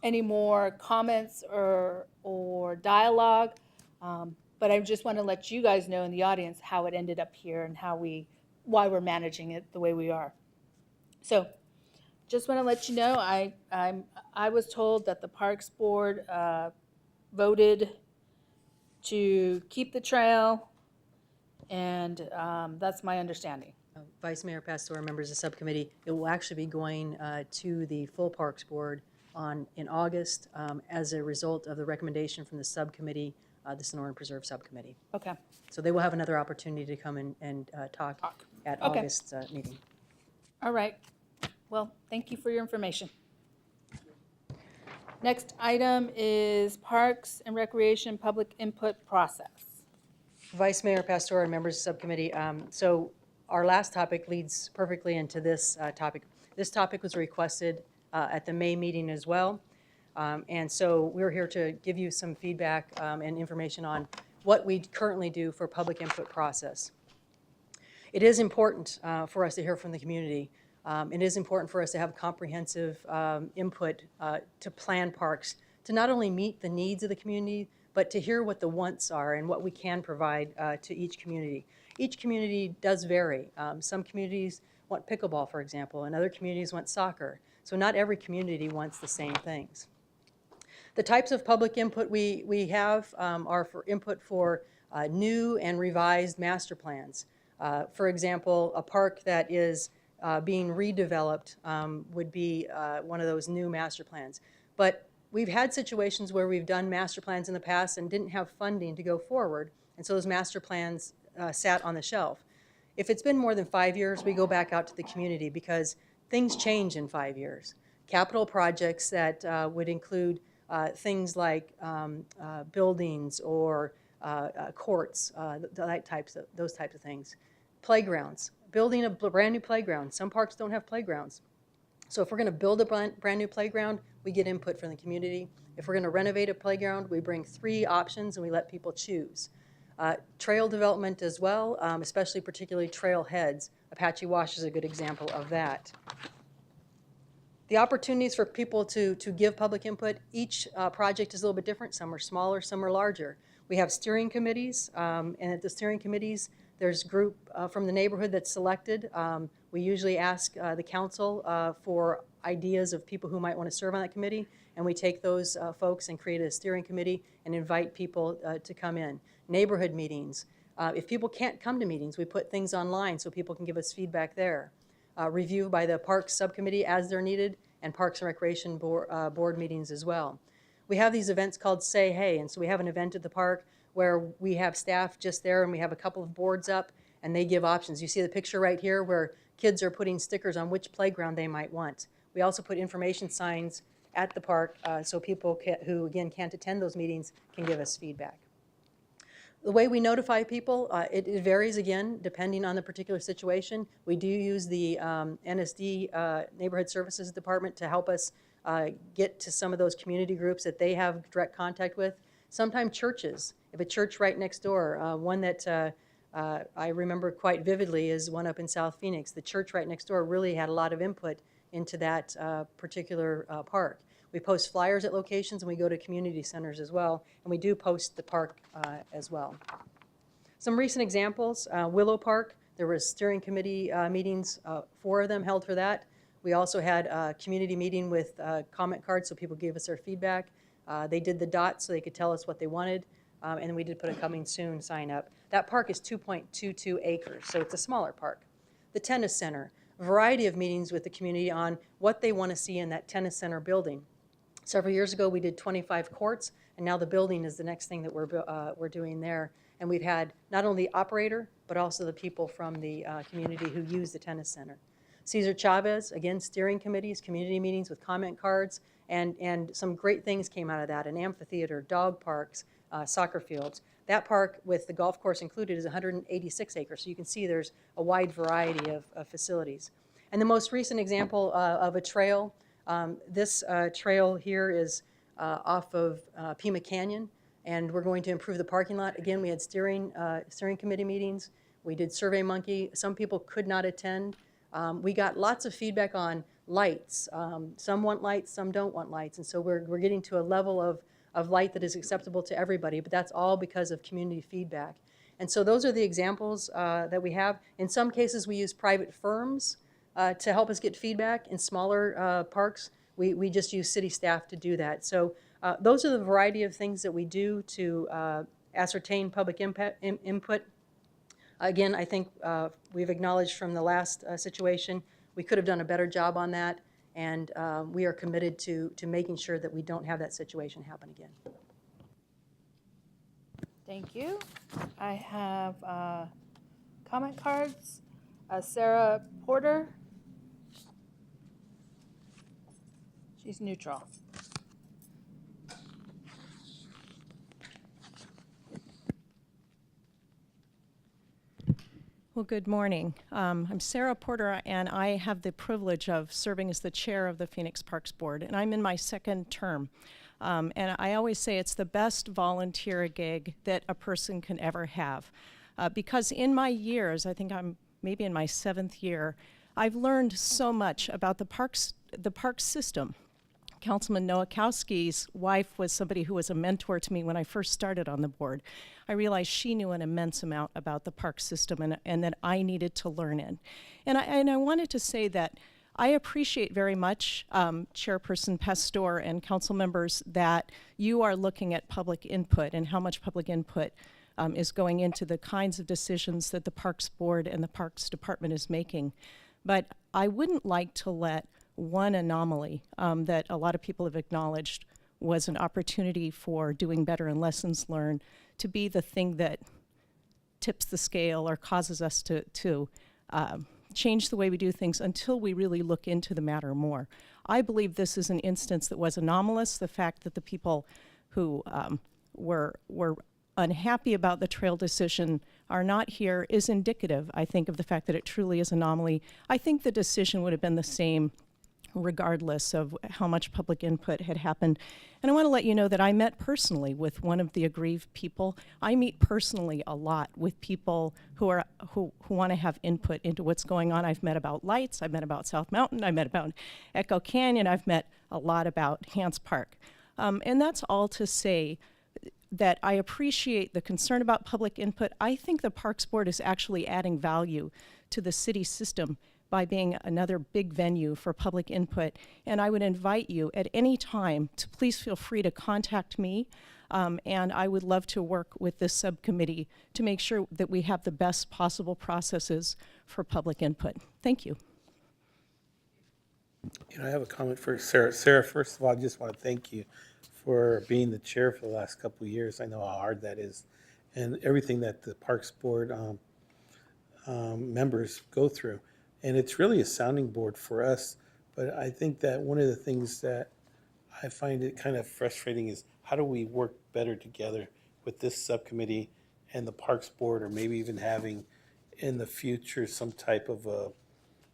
any more comments or dialogue, but I just want to let you guys know in the audience how it ended up here and why we're managing it the way we are. So just want to let you know, I was told that the Parks Board voted to keep the trail, and that's my understanding.
Vice Mayor Pastor, members of the subcommittee, it will actually be going to the full Parks Board in August as a result of the recommendation from the subcommittee, the Sonoran Preserve Subcommittee.
Okay.
So they will have another opportunity to come and talk at
Okay.
August's meeting.
All right. Well, thank you for your information. Next item is Parks and Recreation Public Input Process.
Vice Mayor Pastor and members of the subcommittee, so our last topic leads perfectly into this topic. This topic was requested at the May meeting as well. And so we're here to give you some feedback and information on what we currently do for public input process. It is important for us to hear from the community. It is important for us to have comprehensive input to plan parks, to not only meet the needs of the community, but to hear what the wants are and what we can provide to each community. Each community does vary. Some communities want pickleball, for example, and other communities want soccer. So not every community wants the same things. The types of public input we have are for input for new and revised master plans. For example, a park that is being redeveloped would be one of those new master plans. But we've had situations where we've done master plans in the past and didn't have funding to go forward, and so those master plans sat on the shelf. If it's been more than 5 years, we go back out to the community because things change in 5 years. Capital projects that would include things like buildings or courts, those types of things. Playgrounds, building a brand new playground. Some parks don't have playgrounds. So if we're going to build a brand new playground, we get input from the community. If we're going to renovate a playground, we bring 3 options and we let people choose. Trail development as well, especially particularly trailheads. Apache Wash is a good example of that. The opportunities for people to give public input, each project is a little bit different. Some are smaller, some are larger. We have steering committees, and at the steering committees, there's a group from the neighborhood that's selected. We usually ask the council for ideas of people who might want to serve on that committee, and we take those folks and create a steering committee and invite people to come in. Neighborhood meetings. If people can't come to meetings, we put things online so people can give us feedback there. Review by the Parks Subcommittee as they're needed, and Parks and Recreation board meetings as well. We have these events called Say Hey, and so we have an event at the park where we have staff just there and we have a couple of boards up and they give options. You see the picture right here where kids are putting stickers on which playground they might want. We also put information signs at the park so people who, again, can't attend those meetings can give us feedback. The way we notify people, it varies again depending on the particular situation. We do use the NSD Neighborhood Services Department to help us get to some of those community groups that they have direct contact with. Sometimes churches. If a church right next door, one that I remember quite vividly is one up in South Phoenix. The church right next door really had a lot of input into that particular park. We post flyers at locations and we go to community centers as well, and we do post the park as well. Some recent examples, Willow Park, there was steering committee meetings, 4 of them held for that. We also had a community meeting with comment cards so people gave us their feedback. They did the dots so they could tell us what they wanted, and we did put a coming soon sign up. That park is 2.22 acres, so it's a smaller park. The tennis center, a variety of meetings with the community on what they want to see in that tennis center building. Several years ago, we did 25 courts, and now the building is the next thing that we're doing there. And we've had not only the operator, but also the people from the community who use the tennis center. Cesar Chavez, again, steering committees, community meetings with comment cards, and some great things came out of that, an amphitheater, dog parks, soccer fields. That park, with the golf course included, is 186 acres, so you can see there's a wide variety of facilities. And the most recent example of a trail, this trail here is off of Pima Canyon, and we're going to improve the parking lot. Again, we had steering committee meetings. We did SurveyMonkey. Some people could not attend. We got lots of feedback on lights. Some want lights, some don't want lights, and so we're getting to a level of light that is acceptable to everybody, but that's all because of community feedback. And so those are the examples that we have. In some cases, we use private firms to help us get feedback. In smaller parks, we just use city staff to do that. So those are the variety of things that we do to ascertain public input. Again, I think we've acknowledged from the last situation, we could have done a better job on that, and we are committed to making sure that we don't have that situation happen again.
Thank you. I have comment cards. Sarah Porter. She's neutral.
Well, good morning. I'm Sarah Porter, and I have the privilege of serving as the chair of the Phoenix Parks Board, and I'm in my 2nd term. And I always say it's the best volunteer gig that a person can ever have. Because in my years, I think I'm maybe in my 7th year, I've learned so much about the parks system. Councilman Nowakowski's wife was somebody who was a mentor to me when I first started on the board. I realized she knew an immense amount about the park system and that I needed to learn it. And I wanted to say that I appreciate very much, Chairperson Pastor and council members, that you are looking at public input and how much public input is going into the kinds of decisions that the Parks Board and the Parks Department is making. But I wouldn't like to let one anomaly that a lot of people have acknowledged was an opportunity for doing better and lessons learned to be the thing that tips the scale or causes us to change the way we do things until we really look into the matter more. I believe this is an instance that was anomalous. The fact that the people who were unhappy about the trail decision are not here is indicative, I think, of the fact that it truly is an anomaly. I think the decision would have been the same regardless of how much public input had happened. And I want to let you know that I met personally with one of the aggrieved people. I meet personally a lot with people who want to have input into what's going on. I've met about lights, I've met about South Mountain, I've met about Echo Canyon, I've met a lot about Hance Park. And that's all to say that I appreciate the concern about public input. I think the Parks Board is actually adding value to the city system by being another big venue for public input. And I would invite you at any time to please feel free to contact me. And I would love to work with this subcommittee to make sure that we have the best possible processes for public input. Thank you.
You know, I have a comment for Sarah. Sarah, first of all, I just want to thank you for being the chair for the last couple of years. I know how hard that is, and everything that the Parks Board members go through. And it's really a sounding board for us. But I think that one of the things that I find it kind of frustrating is how do we work better together with this subcommittee and the Parks Board, or maybe even having in the future some type of a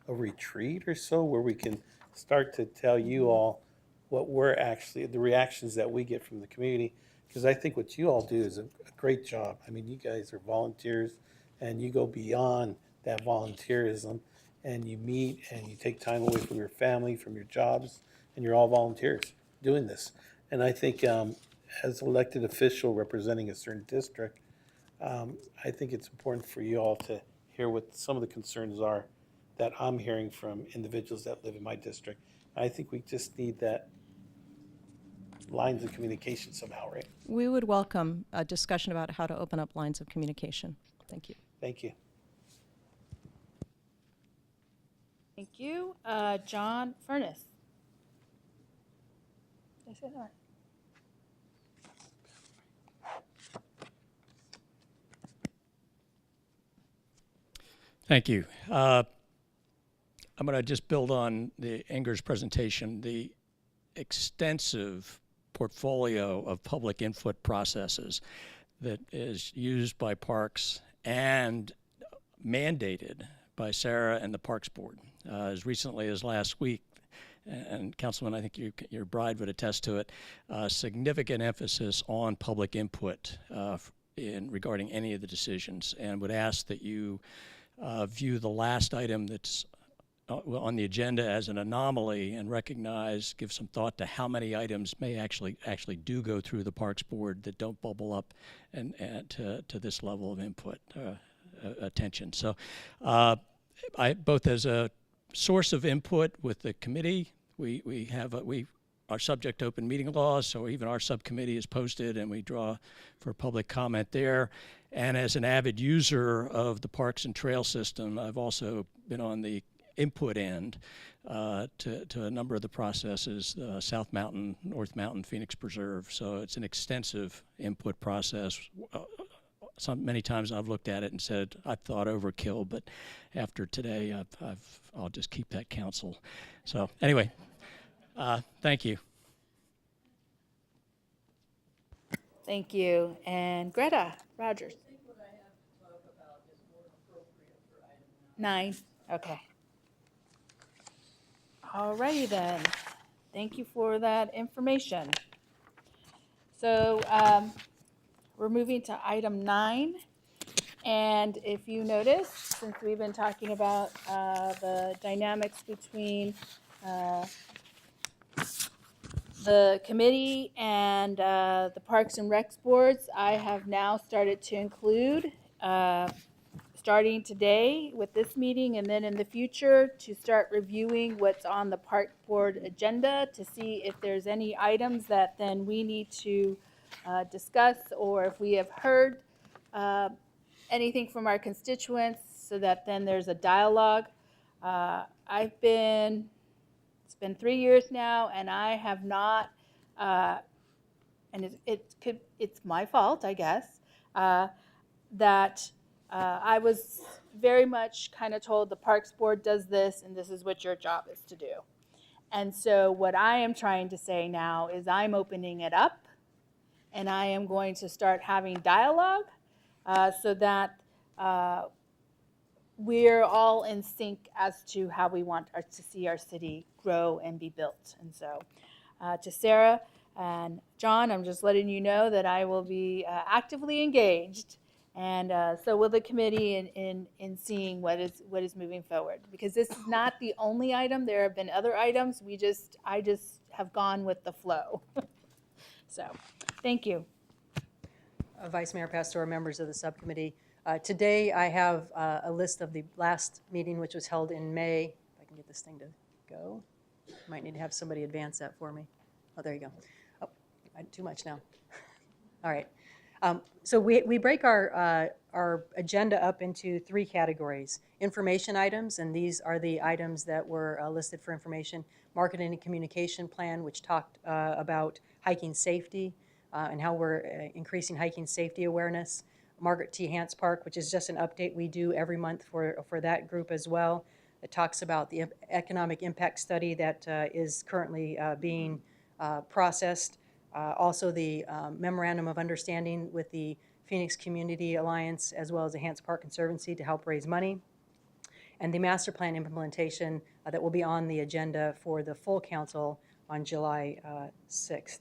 retreat or so where we can start to tell you all what we're actually, the reactions that we get from the community. Because I think what you all do is a great job. I mean, you guys are volunteers and you go beyond that volunteerism, and you meet and you take time away from your family, from your jobs, and you're all volunteers doing this. And I think as an elected official representing a certain district, I think it's important for you all to hear what some of the concerns are that I'm hearing from individuals that live in my district. I think we just need that lines of communication somehow, right?
We would welcome a discussion about how to open up lines of communication. Thank you.
Thank you.
Thank you. John Furness. Did I say that right?
Thank you. I'm going to just build on the Inger's presentation. The extensive portfolio of public input processes that is used by Parks and mandated by Sarah and the Parks Board. As recently as last week, and Councilman, I think your bride would attest to it, significant emphasis on public input regarding any of the decisions, and would ask that you view the last item that's on the agenda as an anomaly and recognize, give some thought to how many items may actually do go through the Parks Board that don't bubble up and to this level of input attention. So I both as a source of input with the committee, we are subject to open meeting laws, so even our subcommittee is posted and we draw for public comment there. And as an avid user of the Parks and Trail system, I've also been on the input end to a number of the processes, South Mountain, North Mountain, Phoenix Preserve. So it's an extensive input process. Many times I've looked at it and said, I thought overkill, but after today, I'll just keep that counsel. So anyway, thank you.
Thank you. And Greta Rogers. I think what I have to talk about is more appropriate for item 9. Okay. All righty then. Thank you for that information. So we're moving to item 9. And if you notice, since we've been talking about the dynamics between the committee and the Parks and Recs boards, I have now started to include, starting today with this meeting and then in the future, to start reviewing what's on the Park Board agenda to see if there's any items that then we need to discuss, or if we have heard uh, anything from our constituents so that then there's a dialogue. It's been 3 years now, and I have not, and it's my fault, I guess, that I was very much kind of told the Parks Board does this, and this is what your job is to do. And so what I am trying to say now is I'm opening it up, and I am going to start having dialogue so that we're all in sync as to how we want to see our city grow and be built. And so to Sarah and John, I'm just letting you know that I will be actively engaged, and so will the committee in seeing what is moving forward. Because this is not the only item. There have been other items. I just have gone with the flow. So, thank you.
Vice Mayor Pastor, members of the subcommittee. Today I have a list of the last meeting, which was held in May. If I can get this thing to go. Might need to have somebody advance that for me. Oh, there you go. Oh, too much now. All right. So we break our agenda up into 3 categories. Information items, and these are the items that were listed for information. Marketing and communication plan, which talked about hiking safety and how we're increasing hiking safety awareness. Margaret T. Hance Park, which is just an update we do every month for that group as well. It talks about the economic impact study that is currently being processed. Also the Memorandum of Understanding with the Phoenix Community Alliance as well as the Hance Park Conservancy to help raise money. And the master plan implementation that will be on the agenda for the full council on July 6th.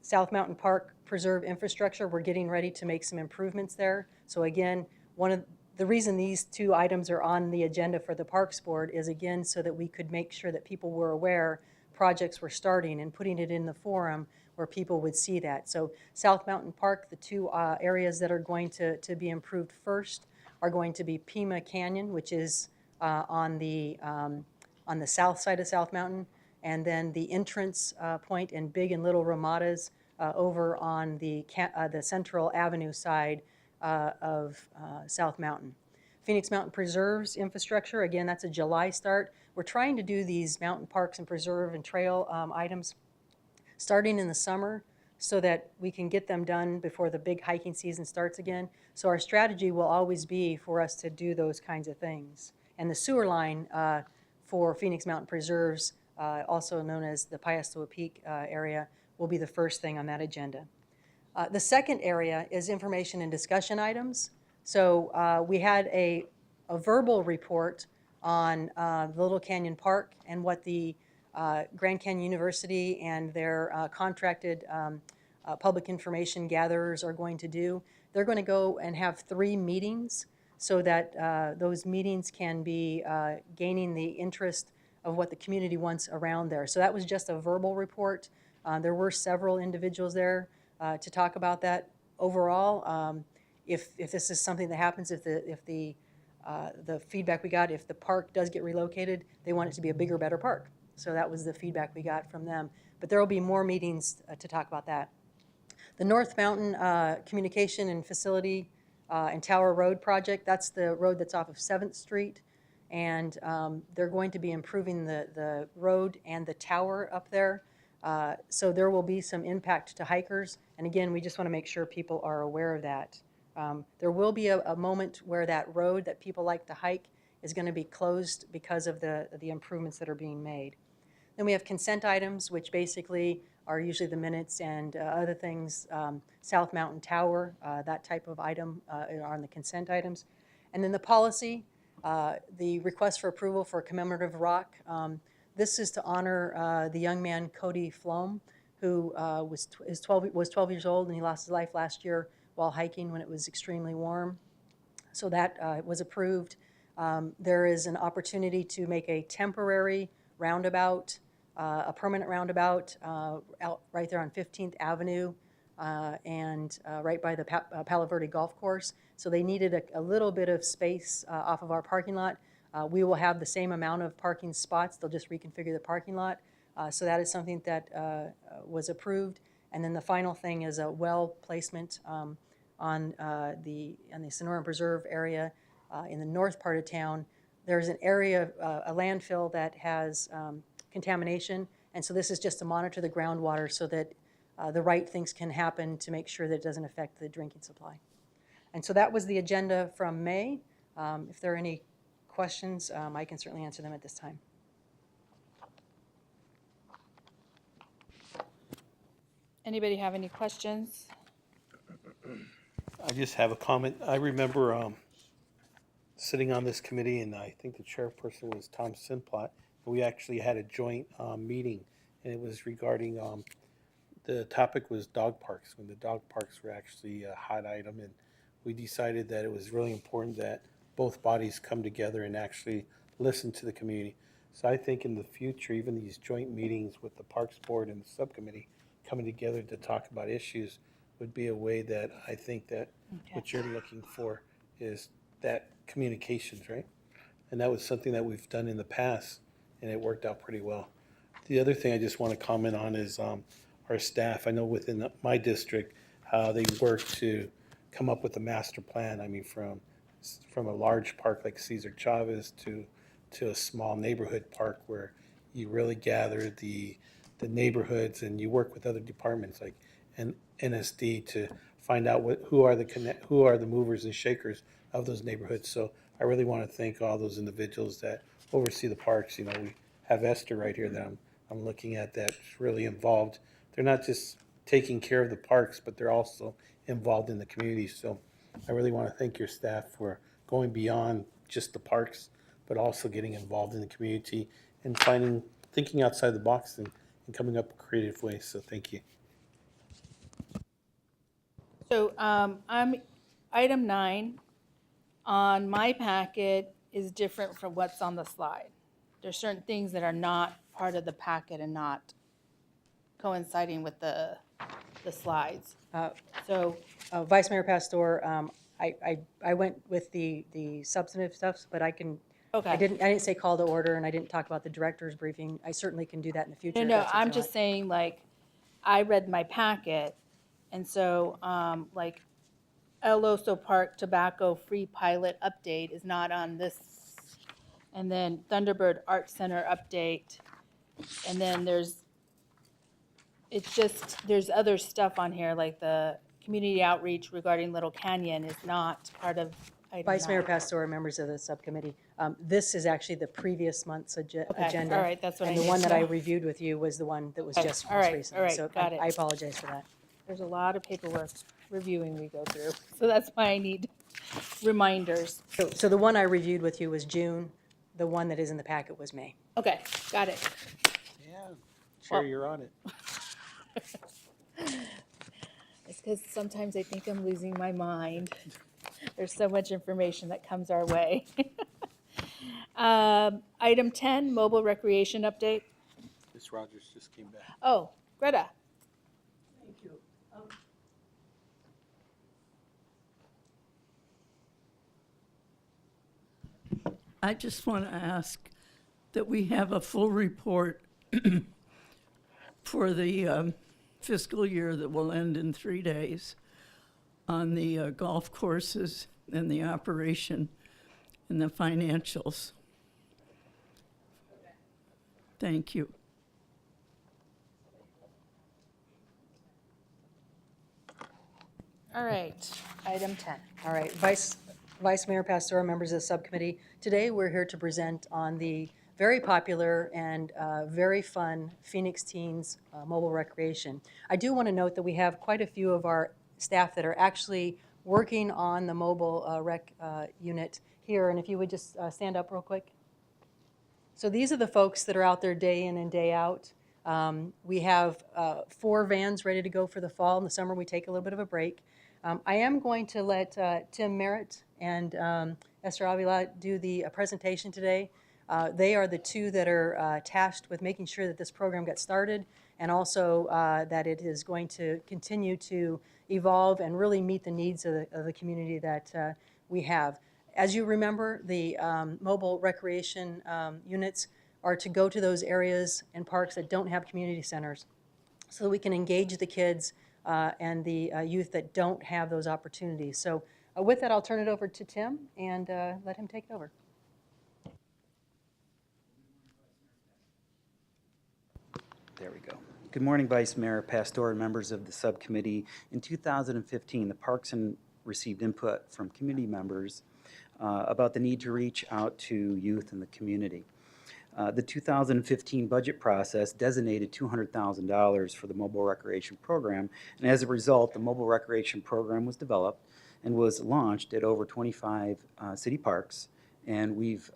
South Mountain Park Preserve infrastructure, we're getting ready to make some improvements there. So again, one of the reason these 2 items are on the agenda for the Parks Board is again so that we could make sure that people were aware projects were starting and putting it in the forum where people would see that. So South Mountain Park, the 2 areas that are going to be improved first are going to be Pima Canyon, which is on the south side of South Mountain, and then the entrance point in Big and Little Ramadas over on the Central Avenue side of South Mountain. Phoenix Mountain Preserves infrastructure, again, that's a July start. We're trying to do these mountain parks and preserve and trail items starting in the summer so that we can get them done before the big hiking season starts again. So our strategy will always be for us to do those kinds of things. And the sewer line for Phoenix Mountain Preserves, also known as the Payastoa Peak area, will be the first thing on that agenda. The second area is information and discussion items. So we had a verbal report on the Little Canyon Park and what the Grand Canyon University and their contracted public information gatherers are going to do. They're going to go and have 3 meetings so that those meetings can be gaining the interest of what the community wants around there. So that was just a verbal report. There were several individuals there to talk about that. Overall, if this is something that happens, if the feedback we got, if the park does get relocated, they want it to be a bigger, better park. So that was the feedback we got from them. But there will be more meetings to talk about that. The North Mountain Communication and Facility and Tower Road project, that's the road that's off of 7th Street. And they're going to be improving the road and the tower up there. So there will be some impact to hikers. And again, we just want to make sure people are aware of that. There will be a moment where that road that people like to hike is going to be closed because of the improvements that are being made. Then we have consent items, which basically are usually the minutes and other things. South Mountain Tower, that type of item are on the consent items. And then the policy, the request for approval for a commemorative rock. This is to honor the young man Cody Flom, who was 12 years old, and he lost his life last year while hiking when it was extremely warm. So that was approved. There is an opportunity to make a temporary roundabout, a permanent roundabout out right there on 15th Avenue and right by the Palo Verde Golf Course. So they needed a little bit of space off of our parking lot. We will have the same amount of parking spots. They'll just reconfigure the parking lot. So that is something that was approved. And then the final thing is a well placement on the Sonoran Preserve area in the north part of town. There's an area, a landfill that has contamination, and so this is just to monitor the groundwater so that the right things can happen to make sure that it doesn't affect the drinking supply. And so that was the agenda from May. If there are any questions, I can certainly answer them at this time.
Anybody have any questions?
I just have a comment. I remember sitting on this committee, and I think the chairperson was Tom Simplot. We actually had a joint meeting, and it was regarding the topic was dog parks, when the dog parks were actually a hot item, and we decided that it was really important that both bodies come together and actually listen to the community. So I think in the future, even these joint meetings with the Parks Board and the subcommittee coming together to talk about issues would be a way that I think that what you're looking for is that communications, right? And that was something that we've done in the past, and it worked out pretty well. The other thing I just want to comment on is our staff. I know within my district how they work to come up with a master plan. I mean, from a large park like Cesar Chavez to a small neighborhood park where you really gather the neighborhoods and you work with other departments like NSD to find out who are the movers and shakers of those neighborhoods. So I really want to thank all those individuals that oversee the parks. You know, we have Esther right here that I'm looking at that's really involved. They're not just taking care of the parks, but they're also involved in the community. So I really want to thank your staff for going beyond just the parks, but also getting involved in the community and thinking outside the box and coming up with creative ways. So thank you.
So I'm item 9 on my packet is different from what's on the slide. There's certain things that are not part of the packet and not coinciding with the slides. So
Vice Mayor Pastor, I went with the substantive stuff, but I can.
Okay.
I didn't say call to order, and I didn't talk about the director's briefing. I certainly can do that in the future.
No,
if that's what
I'm
you
just
want.
saying, like, I read my packet, and so, like, El Oso Park Tobacco Free Pilot Update is not on this. And then Thunderbird Art Center update, and then there's other stuff on here, like the community outreach regarding Little Canyon is not part of item
Vice Mayor
9.
Pastor, members of the subcommittee, this is actually the previous month's agenda.
All right, that's what I
And the
need
one
to
that I
know.
reviewed with you was the one that was
Okay,
just
all
most
right,
recent.
all right,
So
got it.
I apologize for that.
There's a lot of paperwork reviewing we go through, so that's why I need reminders.
So the one I reviewed with you was June. The one that is in the packet was May.
Okay, got it.
Yeah, sure,
Well-
you're on it.
It's because sometimes I think I'm losing my mind. There's so much information that comes our way. Item 10, mobile recreation update.
Ms. Rogers just came back.
Oh, Greta.
Thank you. I just want to ask that we have a full report for the fiscal year that will end in 3 days on the golf courses and the operation and the financials. Thank you.
All right, item 10.
All right, Vice Mayor Pastor, members of the subcommittee, today we're here to present on the very popular and very fun Phoenix Teens mobile recreation. I do want to note that we have quite a few of our staff that are actually working on the mobile rec unit here, and if you would just stand up real quick. So these are the folks that are out there day in and day out. We have 4 vans ready to go for the fall. In the summer, we take a little bit of a break. I am going to let Tim Merritt and Esther Avila do the presentation today. They are the 2 that are tasked with making sure that this program gets started and also that it is going to continue to evolve and really meet the needs of the community that we have. As you remember, the mobile recreation units are to go to those areas and parks that don't have community centers so that we can engage the kids and the youth that don't have those opportunities. So with that, I'll turn it over to Tim and let him take it over.
There we go. Good morning, Vice Mayor Pastor and members of the subcommittee. In 2015, the Parks and received input from community members about the need to reach out to youth in the community. The 2015 budget process designated $200,000 for the mobile recreation program, and as a result, the mobile recreation program was developed and was launched at over 25 city parks, and we've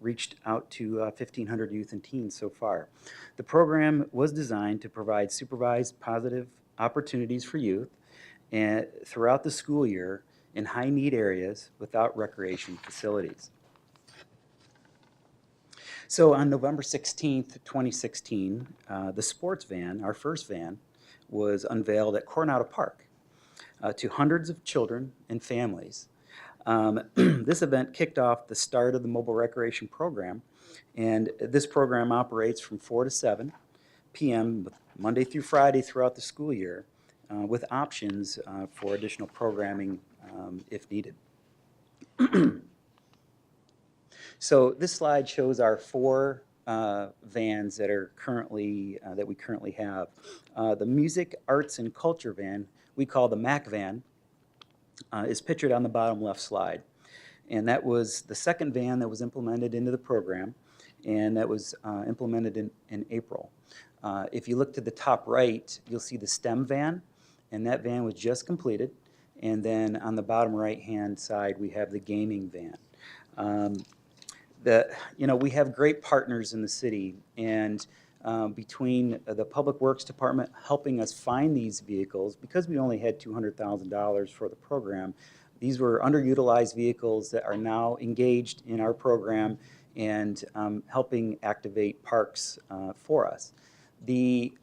reached out to 1,500 youth and teens so far. The program was designed to provide supervised positive opportunities for youth and throughout the school year in high-need areas without recreation facilities. So on November 16th, 2016, the sports van, our first van, was unveiled at Coronado Park to hundreds of children and families. This event kicked off the start of the mobile recreation program, and this program operates from 4 to 7 p.m. Monday through Friday throughout the school year, with options for additional programming if needed. So this slide shows our 4 vans that are currently that we currently have. The Music, Arts, and Culture van, we call the MAC van, is pictured on the bottom left slide. And that was the second van that was implemented into the program, and that was implemented in April. If you look to the top right, you'll see the STEM van, and that van was just completed. And then on the bottom right-hand side, we have the gaming van. We have great partners in the city, and between the Public Works Department helping us find these vehicles, because we only had $200,000 for the program, these were underutilized vehicles that are now engaged in our program and helping activate parks for us. The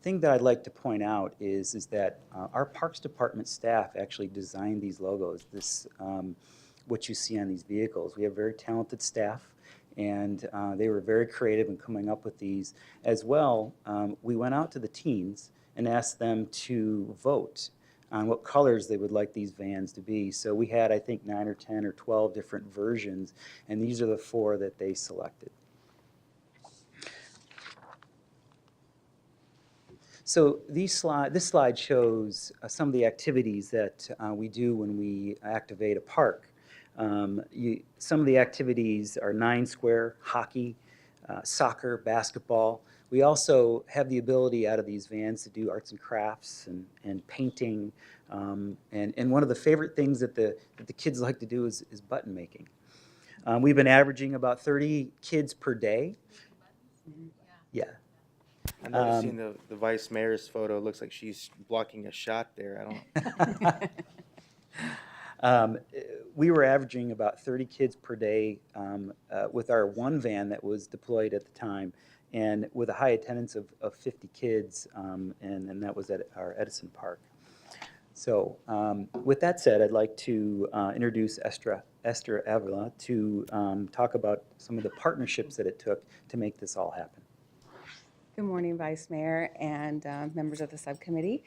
thing that I'd like to point out is that our Parks Department staff actually designed these logos, what you see on these vehicles. We have very talented staff, and they were very creative in coming up with these. As well, we went out to the teens and asked them to vote on what colors they would like these vans to be. So we had, I think, 9 or 10 or 12 different versions, and these are the 4 that they selected. So this slide shows some of the activities that we do when we activate a park. Some of the activities are 9-square, hockey, soccer, basketball. We also have the ability out of these vans to do arts and crafts and painting. And one of the favorite things that the kids like to do is button making. We've been averaging about 30 kids per day. Yeah.
I'm noticing the vice mayor's photo. It looks like she's blocking a shot there. I don't.
We were averaging about 30 kids per day with our one van that was deployed at the time, and with a high attendance of 50 kids, and that was at our Edison Park. So with that said, I'd like to introduce Esther Avila to talk about some of the partnerships that it took to make this all happen.
Good morning, Vice Mayor and members of the subcommittee.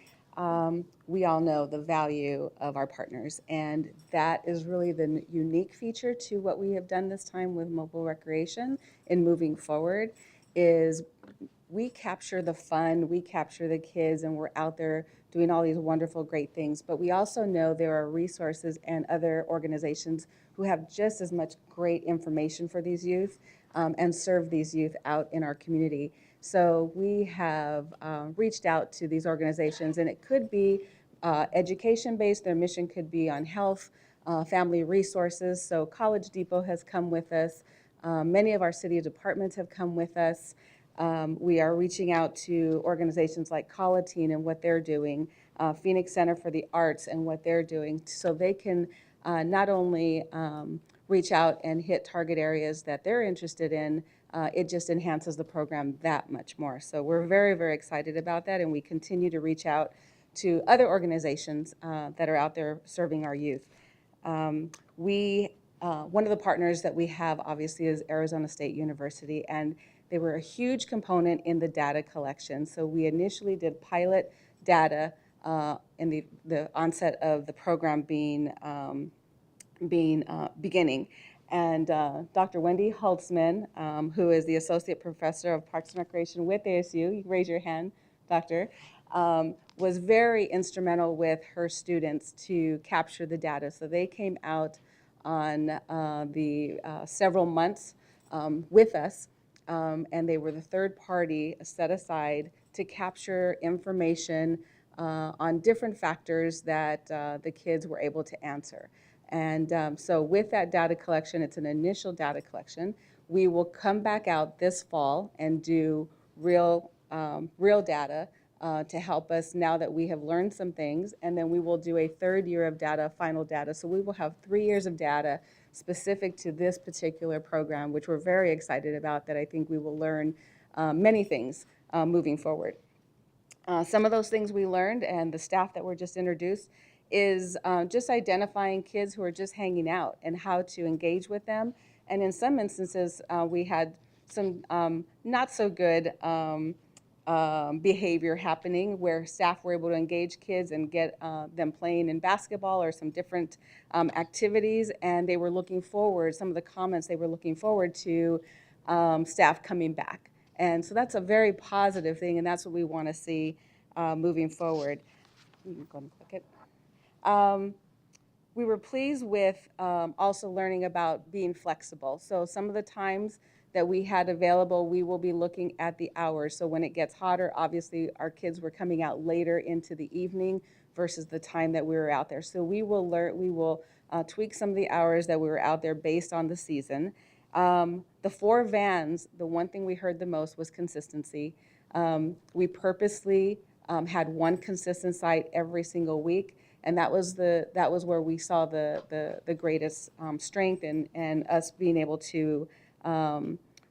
We all know the value of our partners, and that is really the unique feature to what we have done this time with mobile recreation and moving forward is we capture the fun, we capture the kids, and we're out there doing all these wonderful, great things. But we also know there are resources and other organizations who have just as much great information for these youth and serve these youth out in our community. So we have reached out to these organizations, and it could be education-based. Their mission could be on health, family resources. So College Depot has come with us. Many of our city departments have come with us. We are reaching out to organizations like Collatine and what they're doing, Phoenix Center for the Arts and what they're doing, so they can not only reach out and hit target areas that they're interested in, it just enhances the program that much more. So we're very, very excited about that, and we continue to reach out to other organizations that are out there serving our youth. One of the partners that we have, obviously, is Arizona State University, and they were a huge component in the data collection. So we initially did pilot data in the onset of the program beginning. And Dr. Wendy Holtzman, who is the Associate Professor of Parks and Recreation with ASU, you can raise your hand, Doctor, was very instrumental with her students to capture the data. So they came out on the several months with us, and they were the third party set aside to capture information on different factors that the kids were able to answer. And so with that data collection, it's an initial data collection. We will come back out this fall and do real data to help us now that we have learned some things. And then we will do a third year of data, final data. So we will have 3 years of data specific to this particular program, which we're very excited about, that I think we will learn many things moving forward. Some of those things we learned, and the staff that were just introduced, is just identifying kids who are just hanging out and how to engage with them. And in some instances, we had some not so good behavior happening where staff were able to engage kids and get them playing in basketball or some different activities, and they were looking forward, some of the comments, they were looking forward to staff coming back. And so that's a very positive thing, and that's what we want to see moving forward. You can go and click it. We were pleased with also learning about being flexible. So some of the times that we had available, we will be looking at the hours. So when it gets hotter, obviously our kids were coming out later into the evening versus the time that we were out there. So we will tweak some of the hours that we were out there based on the season. The 4 vans, the one thing we heard the most was consistency. We purposely had one consistent site every single week, and that was where we saw the greatest strength and us being able to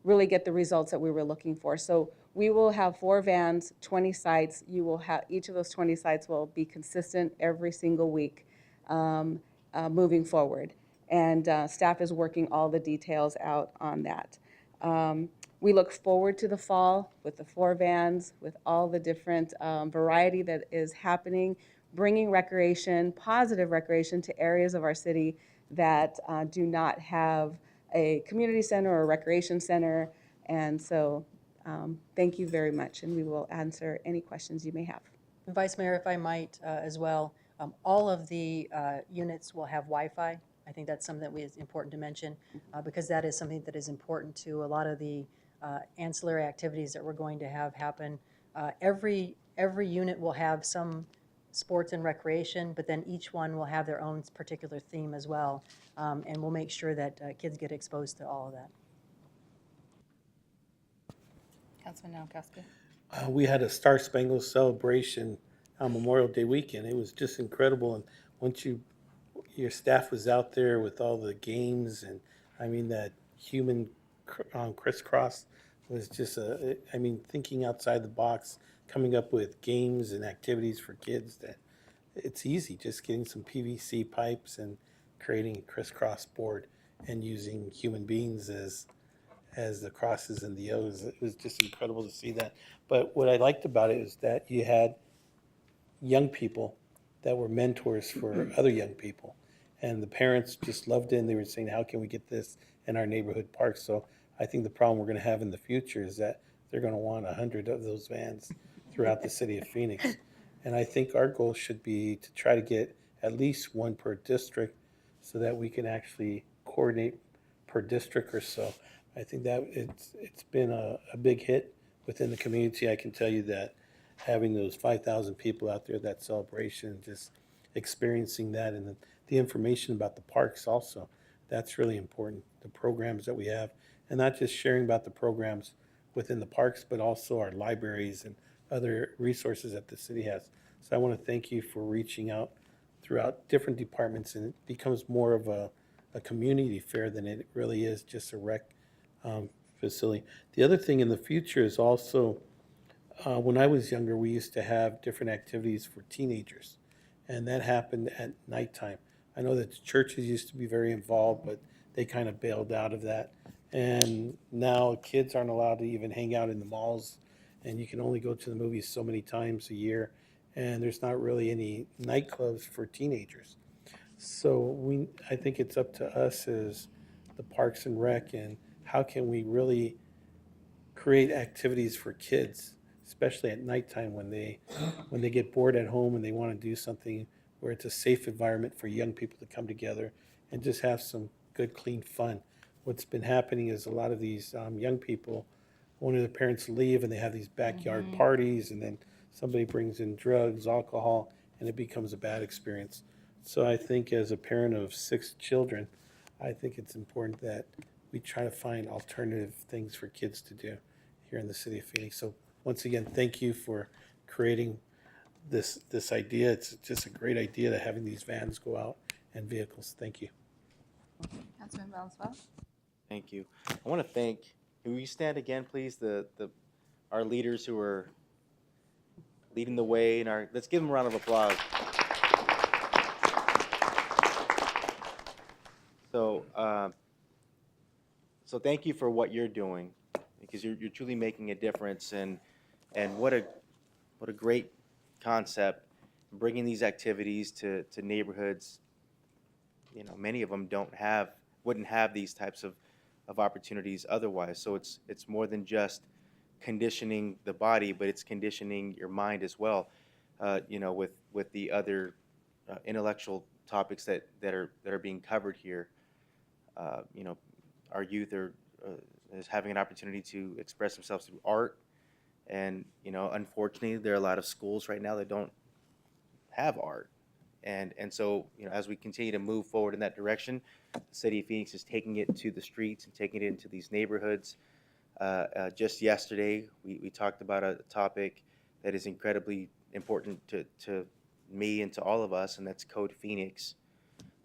really get the results that we were looking for. So we will have 4 vans, 20 sites. You will have, each of those 20 sites will be consistent every single week moving forward. And staff is working all the details out on that. We look forward to the fall with the 4 vans, with all the different variety that is happening, bringing recreation, positive recreation, to areas of our city that do not have a community center or a recreation center. And so thank you very much, and we will answer any questions you may have.
Vice Mayor, if I might as well, all of the units will have Wi-Fi. I think that's something that is important to mention because that is something that is important to a lot of the ancillary activities that we're going to have happen. Every unit will have some sports and recreation, but then each one will have their own particular theme as well. And we'll make sure that kids get exposed to all of that.
Councilman Nowakowski.
We had a Star Spangled Celebration on Memorial Day weekend. It was just incredible. And once your staff was out there with all the games, and I mean that human crisscross was just thinking outside the box, coming up with games and activities for kids that it's easy, just getting some PVC pipes and creating a crisscross board and using human beings as the crosses and the O's. It was just incredible to see that. But what I liked about it is that you had young people that were mentors for other young people. And the parents just loved it, and they were saying, how can we get this in our neighborhood parks? So I think the problem we're going to have in the future is that they're going to want 100 of those vans throughout the city of Phoenix. And I think our goal should be to try to get at least one per district so that we can actually coordinate per district or so. I think that it's been a big hit within the community. I can tell you that having those 5,000 people out there, that celebration, just experiencing that, and the information about the parks also, that's really important. The programs that we have, and not just sharing about the programs within the parks, but also our libraries and other resources that the city has. So I want to thank you for reaching out throughout different departments, and it becomes more of a community fair than it really is just a rec facility. The other thing in the future is also, when I was younger, we used to have different activities for teenagers, and that happened at nighttime. I know that the churches used to be very involved, but they kind of bailed out of that. And now kids aren't allowed to even hang out in the malls, and you can only go to the movies so many times a year. and there's not really any nightclubs for teenagers. So I think it's up to us as the Parks and Rec, and how can we really create activities for kids, especially at nighttime when they get bored at home and they want to do something where it's a safe environment for young people to come together and just have some good, clean fun. What's been happening is a lot of these young people, one of their parents leave and they have these backyard parties, and then somebody brings in drugs, alcohol, and it becomes a bad experience. So I think as a parent of 6 children, I think it's important that we try to find alternative things for kids to do here in the city of Phoenix. So once again, thank you for creating this idea. It's just a great idea to having these vans go out and vehicles. Thank you.
Councilman Valenzuela.
Thank you. I want to thank, can we stand again, please, our leaders who are leading the way, and let's give them a round of applause. So thank you for what you're doing, because you're truly making a difference, and what a great concept, bringing these activities to neighborhoods. You know, many of them wouldn't have these types of opportunities otherwise. So it's more than just conditioning the body, but it's conditioning your mind as well. You know, with the other intellectual topics that are being covered here. You know, our youth is having an opportunity to express themselves through art, and you know, unfortunately, there are a lot of schools right now that don't have art. And so, you know, as we continue to move forward in that direction, the city of Phoenix is taking it to the streets and taking it into these neighborhoods. Just yesterday, we talked about a topic that is incredibly important to me and to all of us, and that's Code Phoenix,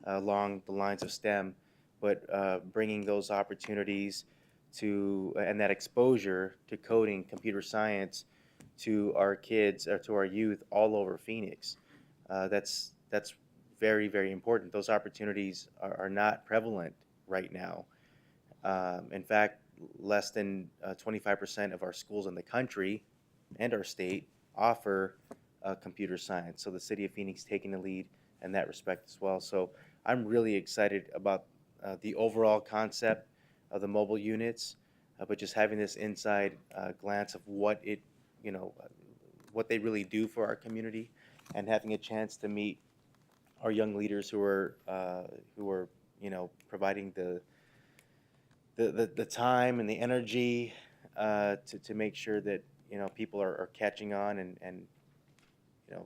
along the lines of STEM, but bringing those opportunities and that exposure to coding, computer science, to our kids or to our youth all over Phoenix. That's very, very important. Those opportunities are not prevalent right now. In fact, less than 25% of our schools in the country and our state offer computer science. So the city of Phoenix taking the lead in that respect as well. So I'm really excited about the overall concept of the mobile units, but just having this inside glance of what what they really do for our community, and having a chance to meet our young leaders who are you know, providing the time and the energy to make sure that, you know, people are catching on, and you know,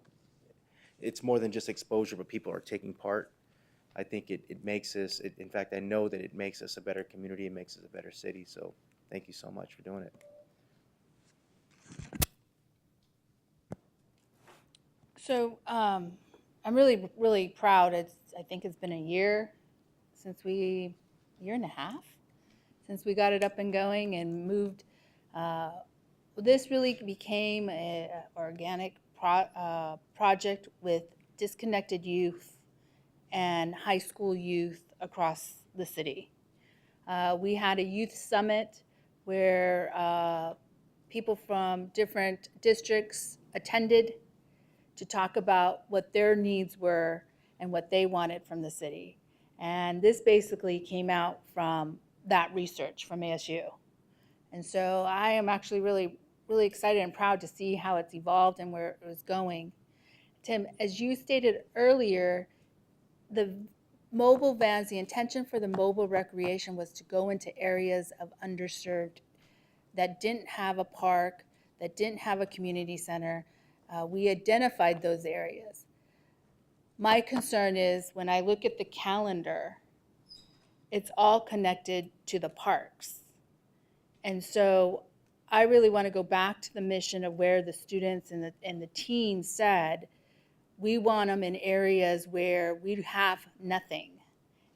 it's more than just exposure, but people are taking part. I think it makes us, in fact, I know that it makes us a better community, it makes us a better city. So thank you so much for doing it.
So I'm really, really proud. I think it's been a year year and a half since we got it up and going and moved. This really became an organic project with disconnected youth and high school youth across the city. We had a youth summit where people from different districts attended to talk about what their needs were and what they wanted from the city. And this basically came out from that research from ASU. And so I am actually really, really excited and proud to see how it's evolved and where it was going. Tim, as you stated earlier, the mobile vans, the intention for the mobile recreation was to go into areas of underserved that didn't have a park, that didn't have a community center. We identified those areas. My concern is when I look at the calendar, it's all connected to the parks. And so I really want to go back to the mission of where the students and the teens said, we want them in areas where we have nothing.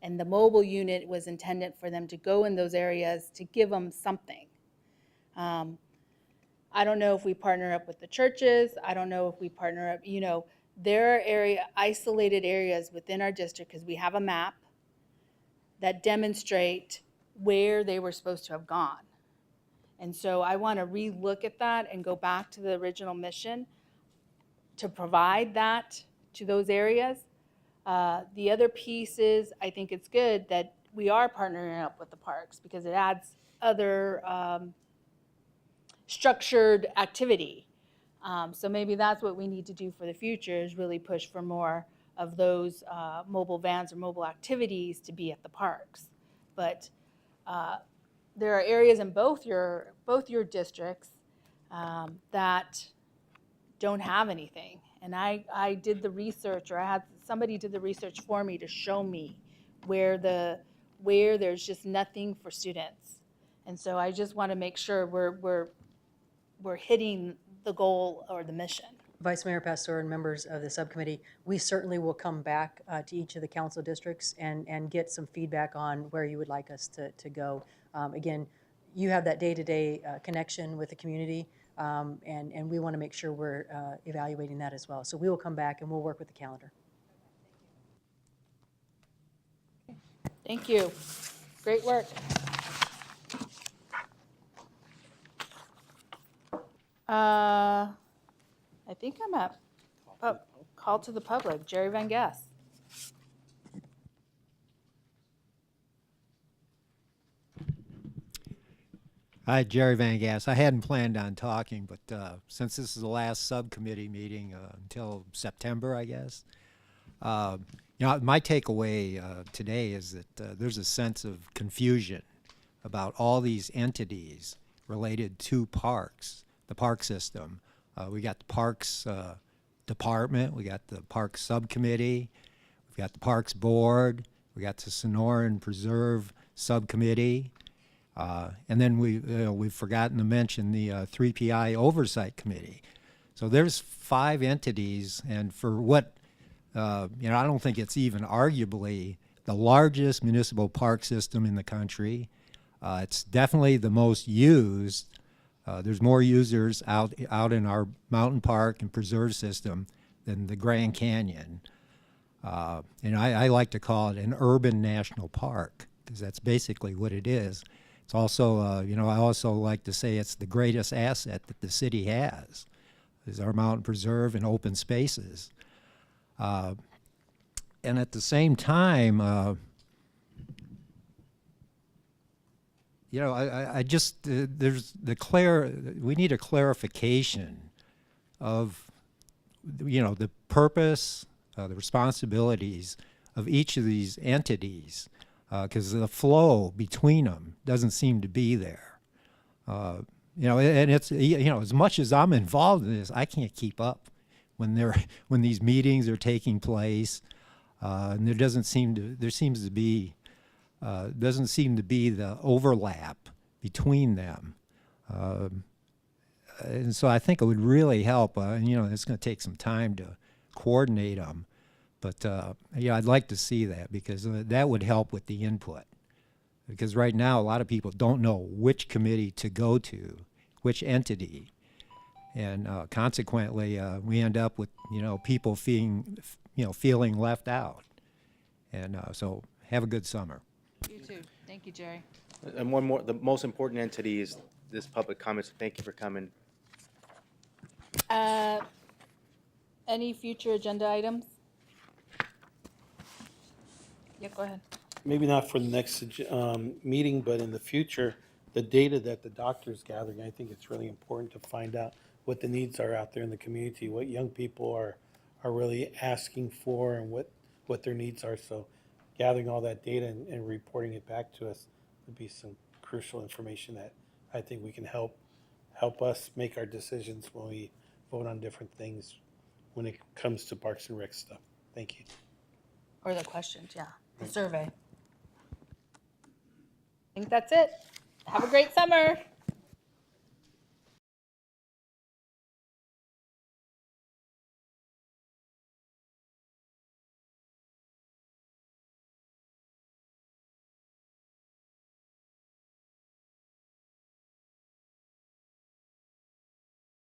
And the mobile unit was intended for them to go in those areas to give them something. I don't know if we partner up with the churches. I don't know if we partner up, you know, there are isolated areas within our district, because we have a map that demonstrate where they were supposed to have gone. And so I want to relook at that and go back to the original mission. to provide that to those areas. The other piece is, I think it's good that we are partnering up with the parks because it adds other structured activity. So maybe that's what we need to do for the future, is really push for more of those mobile vans or mobile activities to be at the parks. But there are areas in both your districts that don't have anything. And I did the research, or I had somebody did the research for me to show me where there's just nothing for students. And so I just want to make sure we're hitting the goal or the mission.
Vice Mayor Pastor and members of the subcommittee, we certainly will come back to each of the council districts and get some feedback on where you would like us to go. Again, you have that day-to-day connection with the community, and we want to make sure we're evaluating that as well. So we will come back and we'll work with the calendar.
Thank you. Great work. I think I'm at call to the public. Jerry Van Gass.
Hi, Jerry Van Gass. I hadn't planned on talking, but since this is the last subcommittee meeting until September, I guess, my takeaway today is that there's a sense of confusion about all these entities related to parks, the park system. We got the Parks Department, we got the Parks Subcommittee, we've got the Parks Board, we got the Sonoran Preserve Subcommittee, and then we've forgotten to mention the 3PI Oversight Committee. So there's 5 entities, and for what, I don't think it's even arguably the largest municipal park system in the country. It's definitely the most used. There's more users out in our mountain park and preserve system than the Grand Canyon. And I like to call it an urban national park because that's basically what it is. It's also, I also like to say it's the greatest asset that the city has, is our mountain preserve and open spaces. And at the same time, I just, we need a clarification of, the purpose, the responsibilities of each of these entities, because the flow between them doesn't seem to be there. And it's, as much as I'm involved in this, I can't keep up when these meetings are taking place, and there seems to be the overlap between them. And so I think it would really help, it's going to take some time to coordinate them. But, I'd like to see that because that would help with the input. Because right now, a lot of people don't know which committee to go to, which entity. And consequently, we end up with, people feeling left out. And so have a good summer.
You too. Thank you, Jerry.
And one more, the most important entity is this public comment, so thank you for coming.
Any future agenda items? Yeah, go ahead.
Maybe not for the next meeting, but in the future, the data that the doctor's gathering, I think it's really important to find out what the needs are out there in the community, what young people are really asking for and what their needs are. So gathering all that data and reporting it back to us would be some crucial information that I think we can help us make our decisions when we vote on different things when it comes to Parks and Rec stuff. Thank you.
Or the questions, yeah. The survey. I think that's it. Have a great summer.